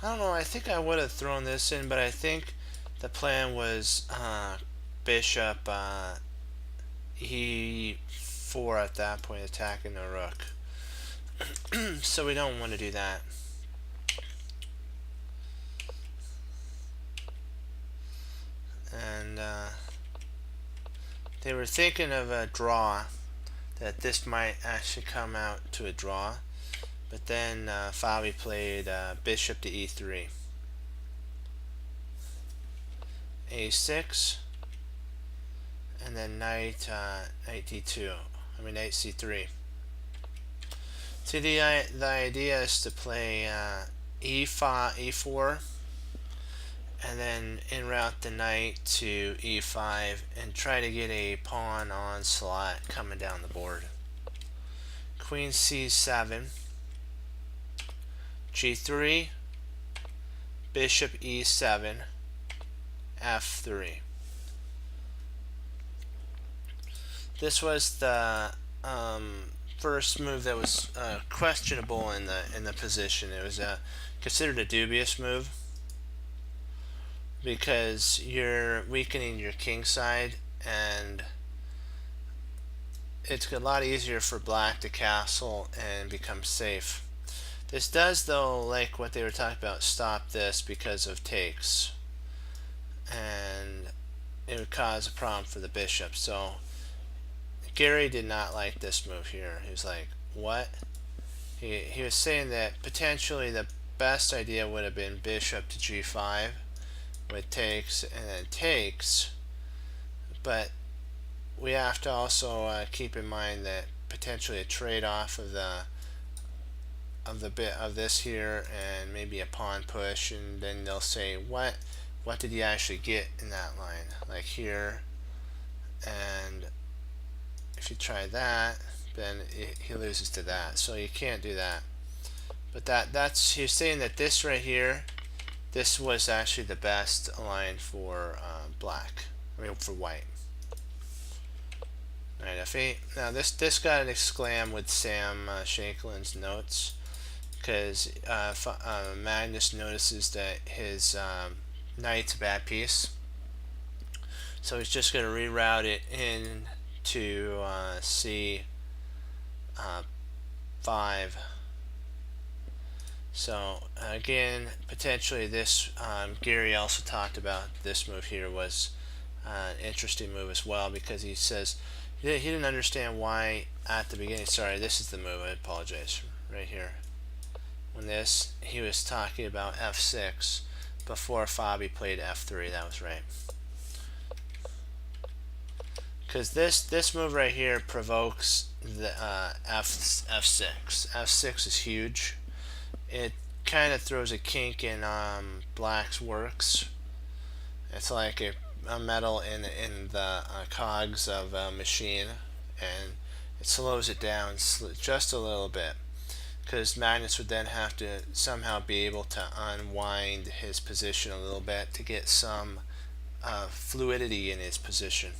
I don't know, I think I would have thrown this in, but I think the plan was bishop e4 at that point, attacking the rook. So we don't want to do that. And they were thinking of a draw, that this might actually come out to a draw, but then Fabi played bishop to e3, a6, and then knight d2. I mean knight c3. So the idea is to play e5, e4, and then en route the knight to e5 and try to get a pawn onslaught coming down the board. Queen c7, g3, bishop e7, f3. This was the first move that was questionable in the position. It was considered a dubious move because you're weakening your king side, and it's a lot easier for black to castle and become safe. This does, though, like what they were talking about, stop this because of takes, and it would cause a problem for the bishop. So Gary did not like this move here. He was like, what? He was saying that potentially the best idea would have been bishop to g5 with takes and then takes, but we have to also keep in mind that potentially a trade-off of this here and maybe a pawn push, and then they'll say what did he actually get in that line, like here, and if you try that, then he loses to that. So you can't do that. But that's he's saying that this right here, this was actually the best line for black. I mean for white. Knight f8. Now this got an exclam with Sam Shanklin's notes, because Magnus notices that his knight's a bad piece. So he's just going to reroute it in to c5. So again, potentially this, Gary also talked about this move here was an interesting move as well, because he says he didn't understand why at the beginning. Sorry, this is the move, I apologize, right here. When this, he was talking about f6 before Fabi played f3. That was right. Because this move right here provokes the f6. f6 is huge. It kind of throws a kink in black's works. It's like a metal in the cogs of a machine, and it slows it down just a little bit, because Magnus would then have to somehow be able to unwind his position a little bit to get some fluidity in his position.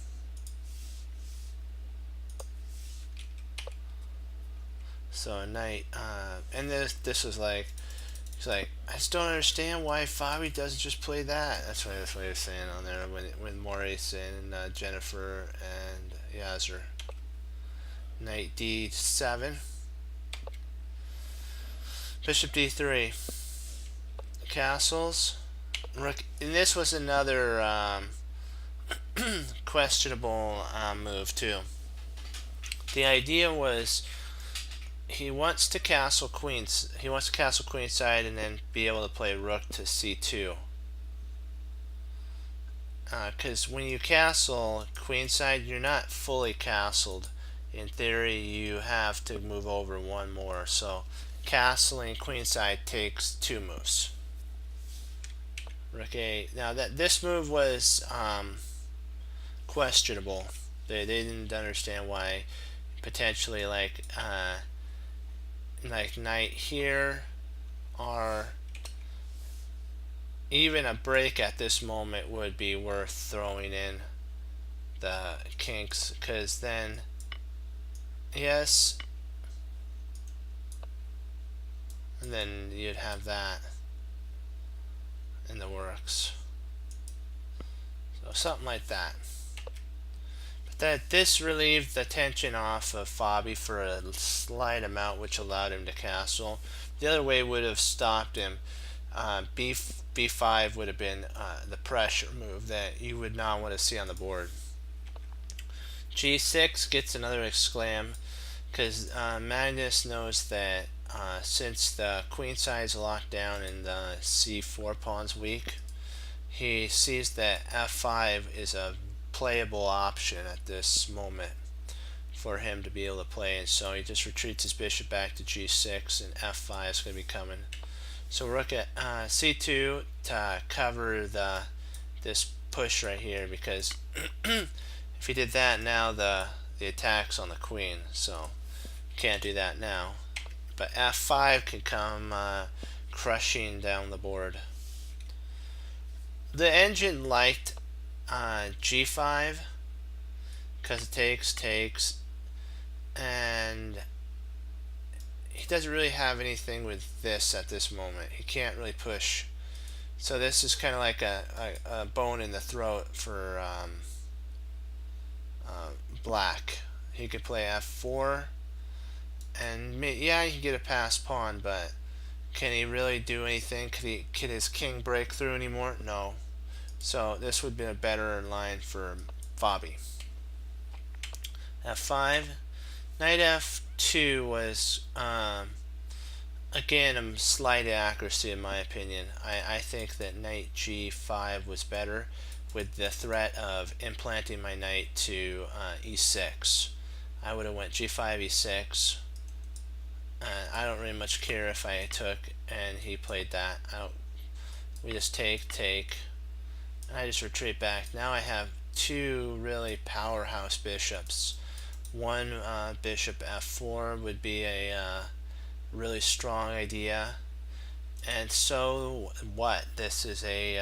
So a knight, and this was like, he's like, I just don't understand why Fabi doesn't just play that. That's what he was saying on there when Maurice and Jennifer and Yazzer. Knight d7, bishop d3, castles, rook, and this was another questionable move too. The idea was he wants to castle queens. He wants to castle queenside and then be able to play rook to c2. Because when you castle queenside, you're not fully castled. In theory, you have to move over one more. So castling queenside takes 2 moves. Rook a. Now this move was questionable. They didn't understand why potentially like knight here, or even a break at this moment would be worth throwing in the kinks, because then yes, and then you'd have that. in the works. So something like that. But this relieved the tension off of Fabi for a slight amount, which allowed him to castle. The other way would have stopped him. B5 would have been the pressure move that you would not want to see on the board. G6 gets another exclam because Magnus knows that since the queen side is locked down and the C4 pawn's weak, he sees that F5 is a playable option at this moment for him to be able to play, and so he just retreats his bishop back to G6 and F5 is going to be coming. So rook at C2 to cover this push right here, because if he did that, now the attack's on the queen, so can't do that now. But F5 can come crushing down the board. The engine liked G5 because it takes, and he doesn't really have anything with this at this moment. He can't really push. So this is kind of like a bone in the throat for black. He could play F4, and yeah, he can get a passed pawn, but can he really do anything? Could his king break through anymore? No. So this would have been a better line for Fabi. F5. Knight F2 was again a slight accuracy in my opinion. I think that Knight G5 was better, with the threat of implanting my knight to E6. I would have went G5 E6. I don't really much care if I took and he played that. We just take, and I just retreat back. Now I have two really powerhouse bishops. One bishop F4 would be a really strong idea, and so what? This is a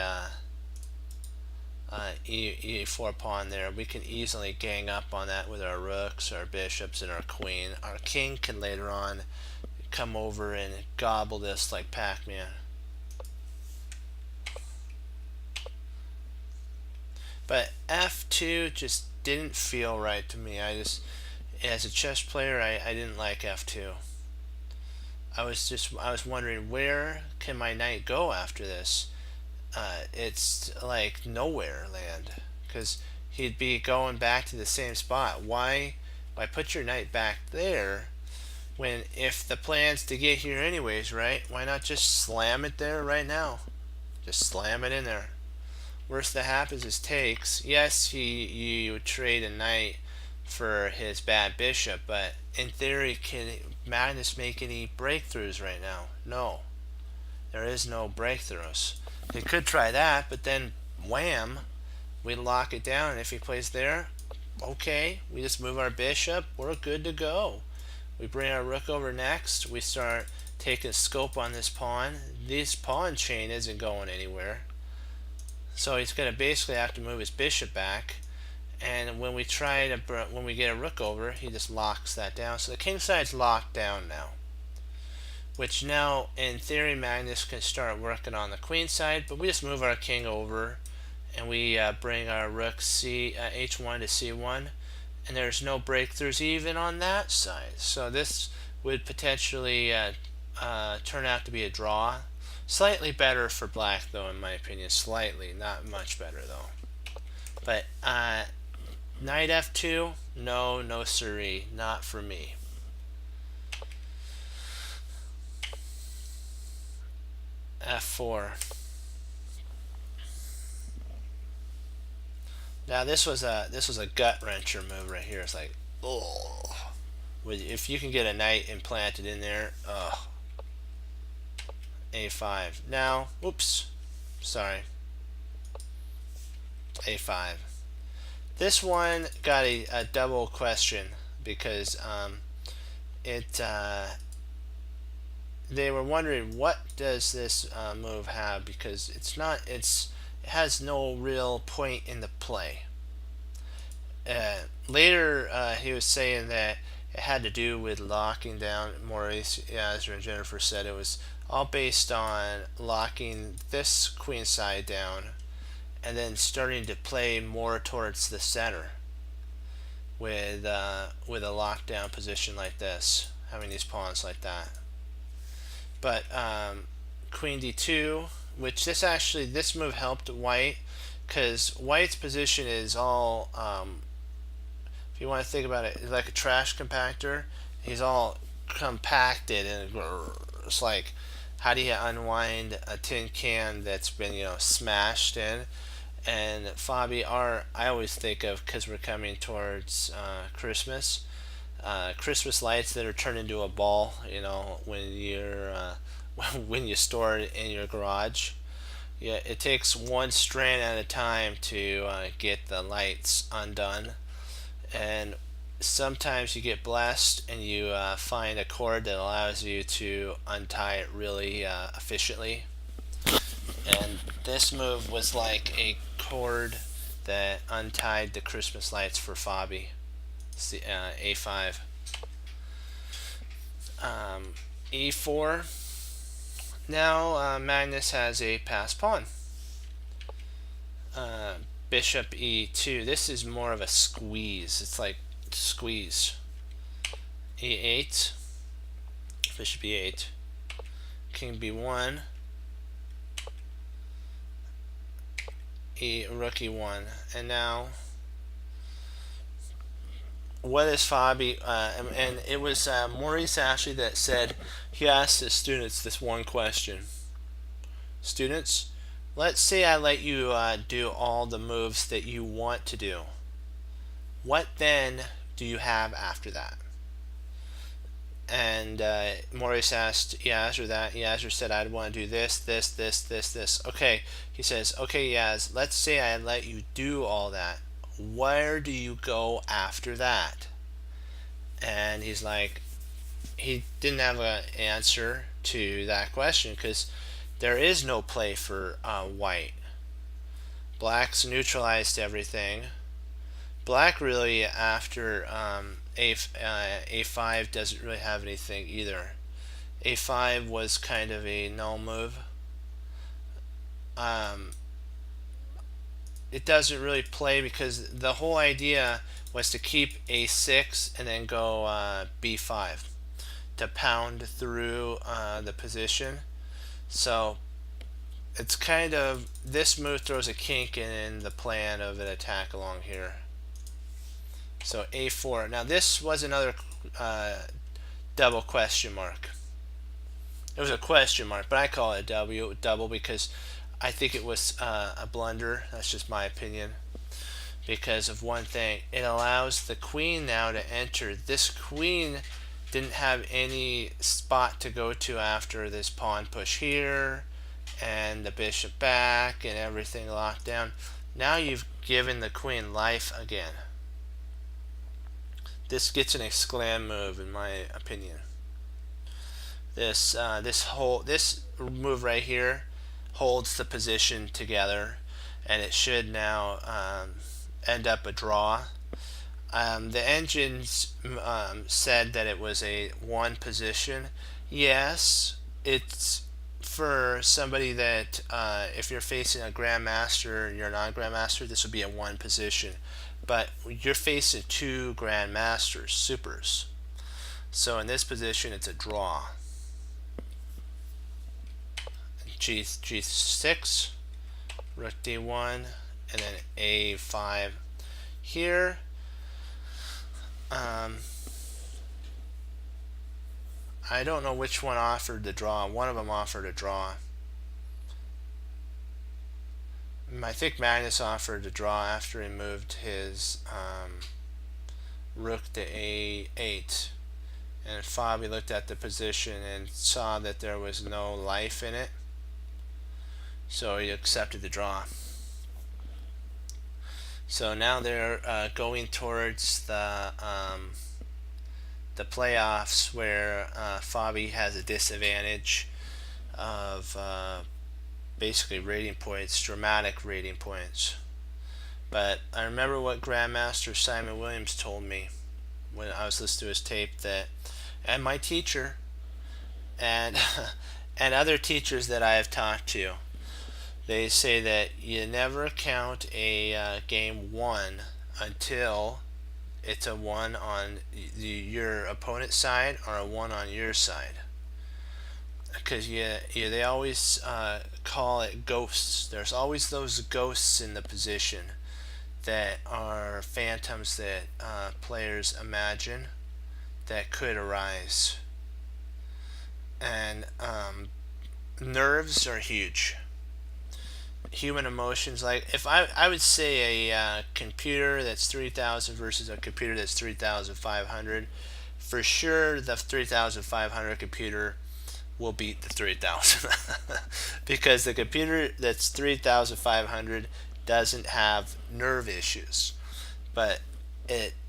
E4 pawn there. We can easily gang up on that with our rooks, our bishops, and our queen. Our king can later on come over and gobble this like Pac-Man. But F2 just didn't feel right to me. As a chess player, I didn't like F2. I was wondering, where can my knight go after this? It's like nowhere land, because he'd be going back to the same spot. Why put your knight back there when, if the plan's to get here anyways, right? Why not just slam it there right now? Just slam it in there. Worst that happens is takes. Yes, you trade a knight for his bad bishop, but in theory, can Magnus make any breakthroughs right now? No. There is no breakthroughs. He could try that, but then wham, we lock it down, and if he plays there, okay, we just move our bishop, we're good to go. We bring our rook over next, we start taking scope on this pawn. This pawn chain isn't going anywhere. So he's going to basically have to move his bishop back, and when we get a rook over, he just locks that down. So the king side's locked down now, which now in theory Magnus can start working on the queen side, but we just move our king over and we bring our rook H1 to C1, and there's no breakthroughs even on that side. So this would potentially turn out to be a draw. Slightly better for black though, in my opinion. Slightly, not much better though. But knight F2, no siree, not for me. F4. Now this was a gut wrencher move right here. It's like, oh, if you can get a knight implanted in there, oh. A5. Now, oops, sorry. A5. This one got a double question because they were wondering, what does this move have, because it has no real point in the play. Later he was saying that it had to do with locking down. Maurice Yazzer and Jennifer said it was all based on locking this queen side down and then starting to play more towards the center with a lockdown position like this, having these pawns like that. But queen d2, which this move helped white, because white's position is all, if you want to think about it, it's like a trash compactor. He's all compacted, and it's like, how do you unwind a tin can that's been, smashed in? And Fabi, I always think of, because we're coming towards Christmas, Christmas lights that are turned into a ball. When you're when you store it in your garage. Yeah, it takes one strand at a time to get the lights undone, and sometimes you get blessed and you find a cord that allows you to untie it really efficiently. And this move was like a cord that untied the Christmas lights for Fabi. It's the A5. E4. Now Magnus has a passed pawn. Bishop E2. This is more of a squeeze. It's like squeeze. E8. Bishop E8. King B1. Rook E1. And now, what is Fabi? And it was Maurice Ashley that said, he asked his students this one question. Students, let's say I let you do all the moves that you want to do. What then do you have after that? And Maurice asked Yaz that. Yaz said, I'd want to do this, this, this, this, this. Okay, he says, okay, Yaz, let's say I let you do all that. Where do you go after that? And he's like, he didn't have an answer to that question because there is no play for white. Black's neutralized everything. Black really, after A5, doesn't really have anything either. A5 was kind of a null move. It doesn't really play because the whole idea was to keep A6 and then go B5 to pound through the position. So it's kind of, this move throws a kink in the plan of an attack along here. So A4. Now this was another double question mark. It was a question mark, but I call it a double because I think it was a blunder. That's just my opinion. Because of one thing, it allows the queen now to enter. This queen didn't have any spot to go to after this pawn push here and the bishop back and everything locked down. Now you've given the queen life again. This gets an exclam move in my opinion. This move right here holds the position together, and it should now end up a draw. The engines said that it was a one position. Yes, it's for somebody that if you're facing a grandmaster, you're not a grandmaster, this would be a one position. But you're facing two grandmasters, supers. So in this position, it's a draw. G6, Rook D1, and then A5 here. I don't know which one offered the draw. One of them offered a draw. I think Magnus offered a draw after he moved his Rook to A8. And Fabi looked at the position and saw that there was no life in it. So he accepted the draw. So now they're going towards the playoffs where Fabi has a disadvantage of basically rating points, dramatic rating points. But I remember what Grandmaster Simon Williams told me when I was listening to his tape, that, and my teacher, and and other teachers that I have talked to, they say that you never count a game one until it's a one on your opponent's side or a one on your side. Because they always call it ghosts. There's always those ghosts in the position that are phantoms that players imagine that could arise. And nerves are huge. Human emotions, like if I would say a computer that's 3,000 versus a computer that's 3,500, for sure the 3,500 computer will beat the 3,000 because the computer that's 3,500 doesn't have nerve issues, but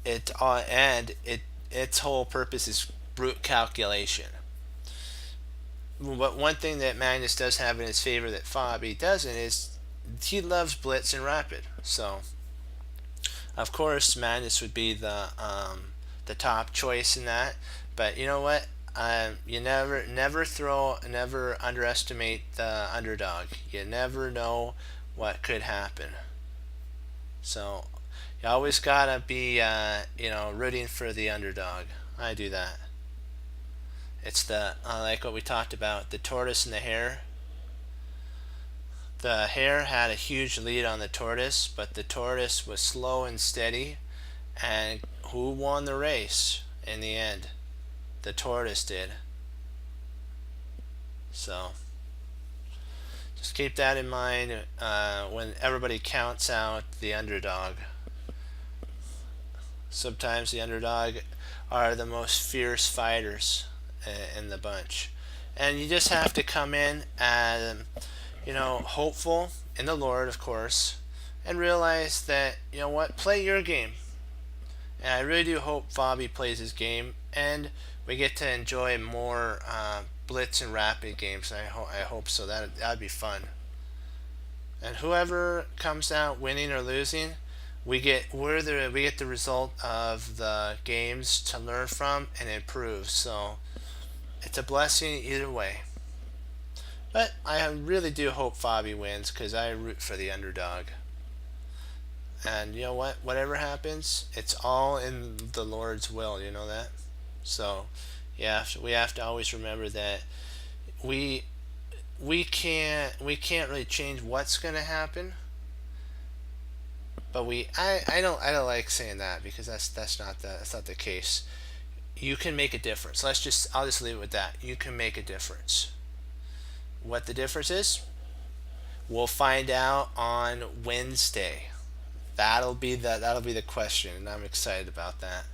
its whole purpose is brute calculation. But one thing that Magnus does have in his favor that Fabi doesn't is he loves blitz and rapid. So of course Magnus would be the top choice in that. But you know what? You never underestimate the underdog. You never know what could happen. So you always gotta be rooting for the underdog. I do that. It's the like what we talked about, the tortoise and the hare. The hare had a huge lead on the tortoise, but the tortoise was slow and steady. And who won the race in the end? The tortoise did. So just keep that in mind when everybody counts out the underdog. Sometimes the underdog are the most fierce fighters in the bunch, and you just have to come in and hopeful in the Lord, of course, and realize that play your game. And I really do hope Fabi plays his game, and we get to enjoy more blitz and rapid games. I hope so. That'd be fun. And whoever comes out winning or losing, we get the result of the games to learn from and improve. So it's a blessing either way. But I really do hope Fabi wins because I root for the underdog. And you know what? Whatever happens, it's all in the Lord's will. You know that? So yeah, we have to always remember that we can't really change what's going to happen. But I don't like saying that because that's not the case. You can make a difference. I'll just leave it with that. You can make a difference. What the difference is, we'll find out on Wednesday. That'll be the question, and I'm excited about that.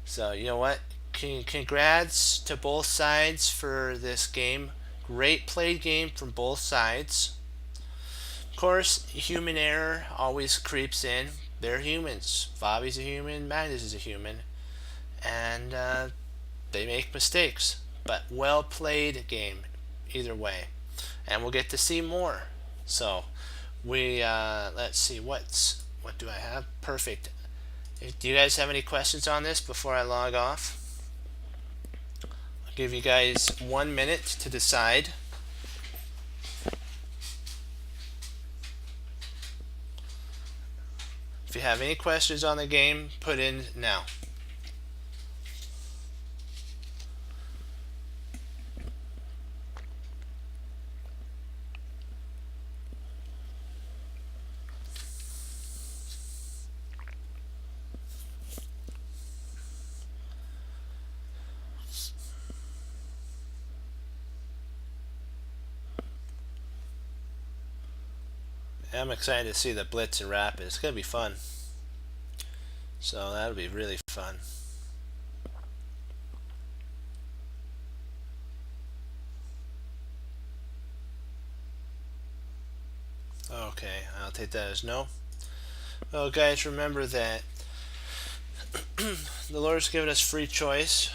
So you know what? Congrats to both sides for this game. Great played game from both sides. Of course, human error always creeps in. They're humans. Fabi's a human. Magnus is a human, and they make mistakes. But well played game, either way, and we'll get to see more. So we let's see what do I have? Perfect. Do you guys have any questions on this before I log off? I'll give you guys 1 minute to decide. If you have any questions on the game, put in now. I'm excited to see the blitz and rapid. It's going to be fun. So that'll be really fun. Okay, I'll take that as no. Well, guys, remember that the Lord's given us free choice,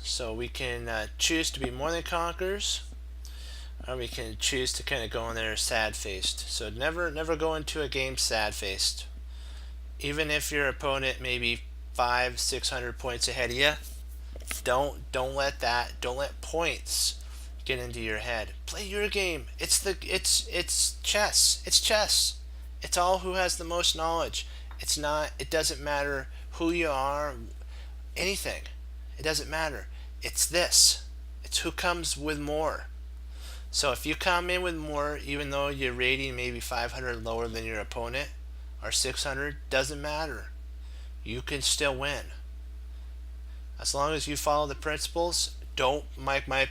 so we can choose to be more than conquerors, or we can choose to kind of go in there sad-faced. So never go into a game sad-faced. Even if your opponent may be 500-600 points ahead of you, don't let points get into your head. Play your game. It's chess. It's chess. It's all who has the most knowledge. It's not. It doesn't matter who you are. Anything. It doesn't matter. It's this. It's who comes with more. So if you come in with more, even though your rating may be 500 lower than your opponent, or 600, doesn't matter. You can still win. As long as you follow the principles, don't, like my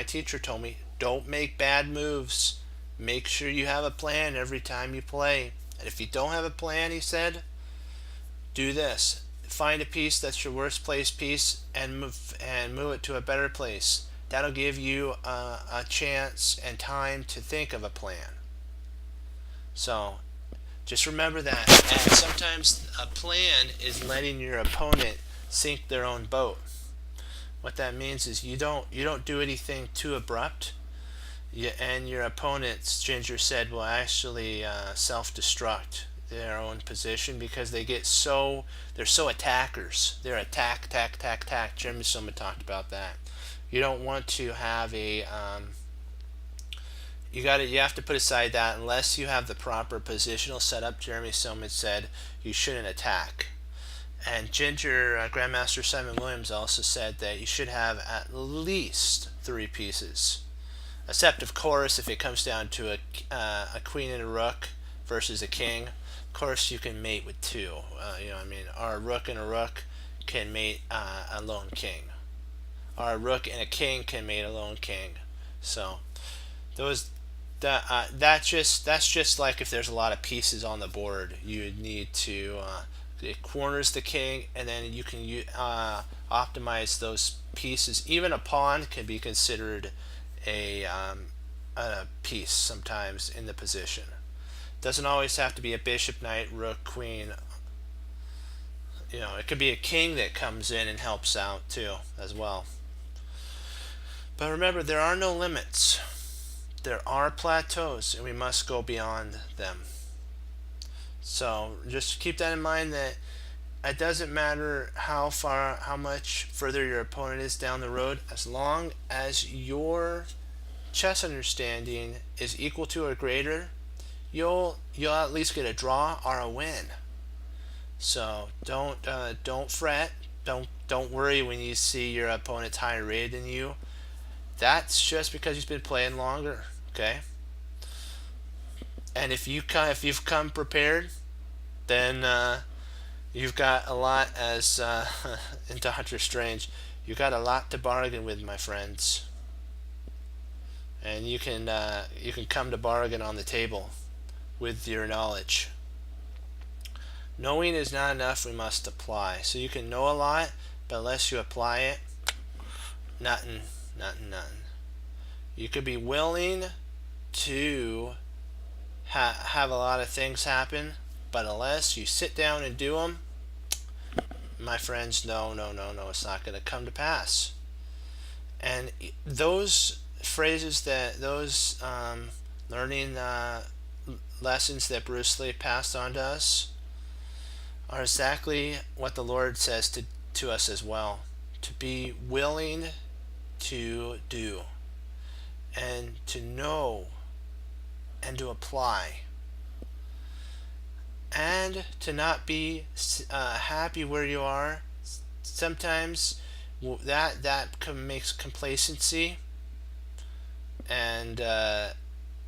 teacher told me, don't make bad moves. Make sure you have a plan every time you play. And if you don't have a plan, he said, do this. Find a piece that's your worst place piece and move it to a better place. That'll give you a chance and time to think of a plan. So just remember that. And sometimes a plan is letting your opponent sink their own boat. What that means is you don't do anything too abrupt. And your opponents, Ginger said, will actually self-destruct their own position because they're so attackers. They're attack. Jeremy Silverman talked about that. You don't want to have a you have to put aside that unless you have the proper positional setup. Jeremy Silverman said you shouldn't attack. And Grandmaster Simon Williams also said that you should have at least 3 pieces. Except, of course, if it comes down to a queen and a rook versus a king, of course you can mate with 2. Or a rook and a rook can mate a lone king. Or a rook and a king can mate a lone king. So that's just like if there's a lot of pieces on the board, you would need to it corners the king, and then you can optimize those pieces. Even a pawn can be considered a piece sometimes in the position. Doesn't always have to be a bishop, knight, rook, queen. It could be a king that comes in and helps out too as well. But remember, there are no limits. There are plateaus, and we must go beyond them. So just keep that in mind, that it doesn't matter how much further your opponent is down the road, as long as your chess understanding is equal to or greater, you'll at least get a draw or a win. So don't fret. Don't worry when you see your opponent's higher rated than you. That's just because he's been playing longer. Okay. And if you've come prepared, then you've got a lot, as in Doctor Strange, you've got a lot to bargain with, my friends. And you can come to bargain on the table with your knowledge. Knowing is not enough, we must apply. So you can know a lot, but unless you apply it, nothing. You could be willing to have a lot of things happen, but unless you sit down and do them, my friends, no, it's not going to come to pass. And those phrases, those learning lessons that Bruce Lee passed on to us, are exactly what the Lord says to us as well. To be willing to do, and to know, and to apply, and to not be happy where you are. Sometimes that makes complacency, and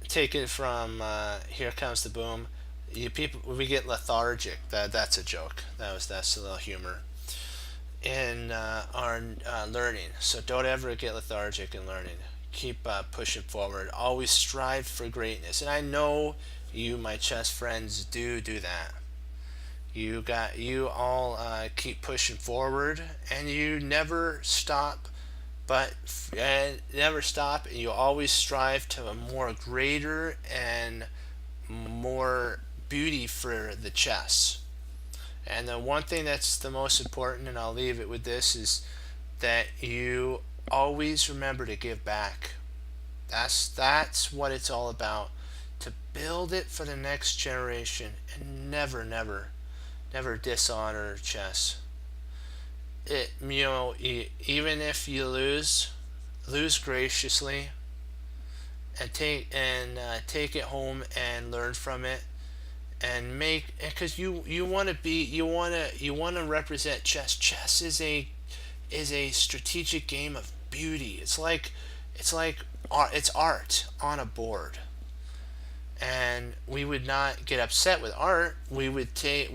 take it from Here Comes the Boom. We get lethargic. That's a joke. That's a little humor in our learning. So don't ever get lethargic in learning. Keep pushing forward. Always strive for greatness. And I know you, my chess friends, do that. You all keep pushing forward, and you never stop. And you always strive to a more greater and more beauty for the chess. And the one thing that's the most important, and I'll leave it with this, is that you always remember to give back. That's what it's all about. To build it for the next generation, and never dishonor chess. Even if you lose graciously. and take it home and learn from it, and make, because you want to be you want to represent chess. Chess is a strategic game of beauty. It's like it's art on a board. And we would not get upset with art. We would get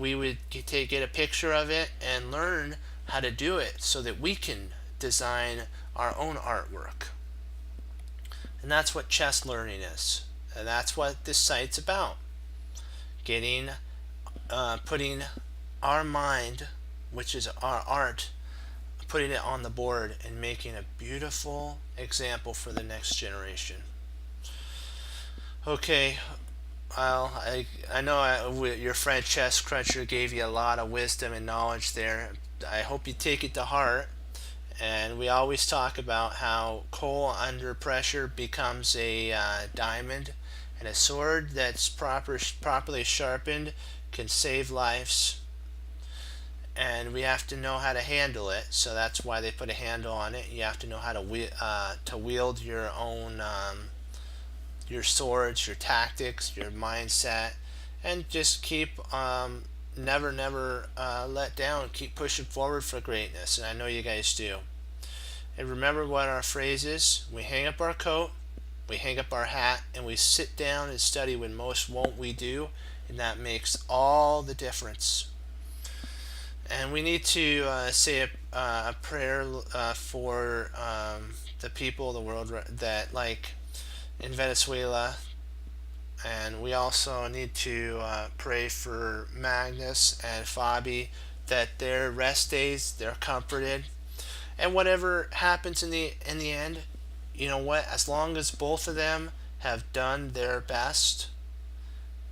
a picture of it and learn how to do it so that we can design our own artwork. And that's what chess learning is. And that's what this site's about. Getting, putting our mind, which is our art, putting it on the board and making a beautiful example for the next generation. Okay, well, I know your friend Chess Cruncher gave you a lot of wisdom and knowledge there. I hope you take it to heart. And we always talk about how coal under pressure becomes a diamond, and a sword that's properly sharpened can save lives. And we have to know how to handle it, so that's why they put a handle on it. You have to know how to wield your own your swords, your tactics, your mindset, and just keep never let down. Keep pushing forward for greatness, and I know you guys do. And remember what our phrase is: we hang up our coat, we hang up our hat, and we sit down and study when most won't we do, and that makes all the difference. And we need to say a prayer for the people of the world that, like in Venezuela, and we also need to pray for Magnus and Fabi, that their rest days they're comforted, and whatever happens in the end, you know what? As long as both of them have done their best,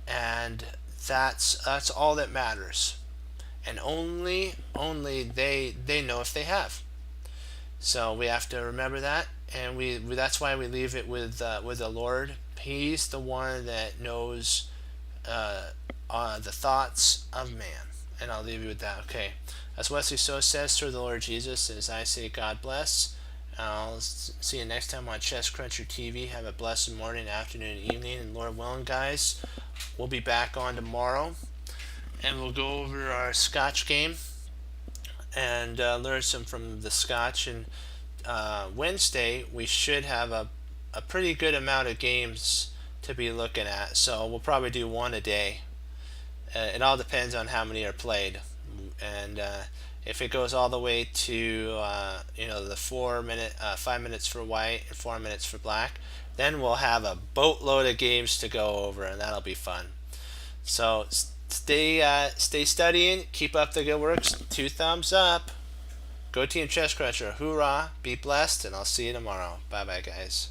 and that's all that matters, and only they know if they have. So we have to remember that, and that's why we leave it with the Lord. He's the one that knows the thoughts of man, and I'll leave you with that. Okay, as Wesley So says through the Lord Jesus, as I say, God bless. I'll see you next time on Chess Cruncher TV. Have a blessed morning, afternoon, evening, and Lord willing, guys, we'll be back on tomorrow, and we'll go over our Scotch game and learn some from the Scotch. And Wednesday we should have a pretty good amount of games to be looking at. So we'll probably do one a day. It all depends on how many are played, and if it goes all the way to the 4 minute, 5 minutes for white and 4 minutes for black, then we'll have a boatload of games to go over, and that'll be fun. So stay studying, keep up the good works. 2 thumbs up. Go Team Chess Cruncher. Hoorah, be blessed, and I'll see you tomorrow. Bye bye, guys.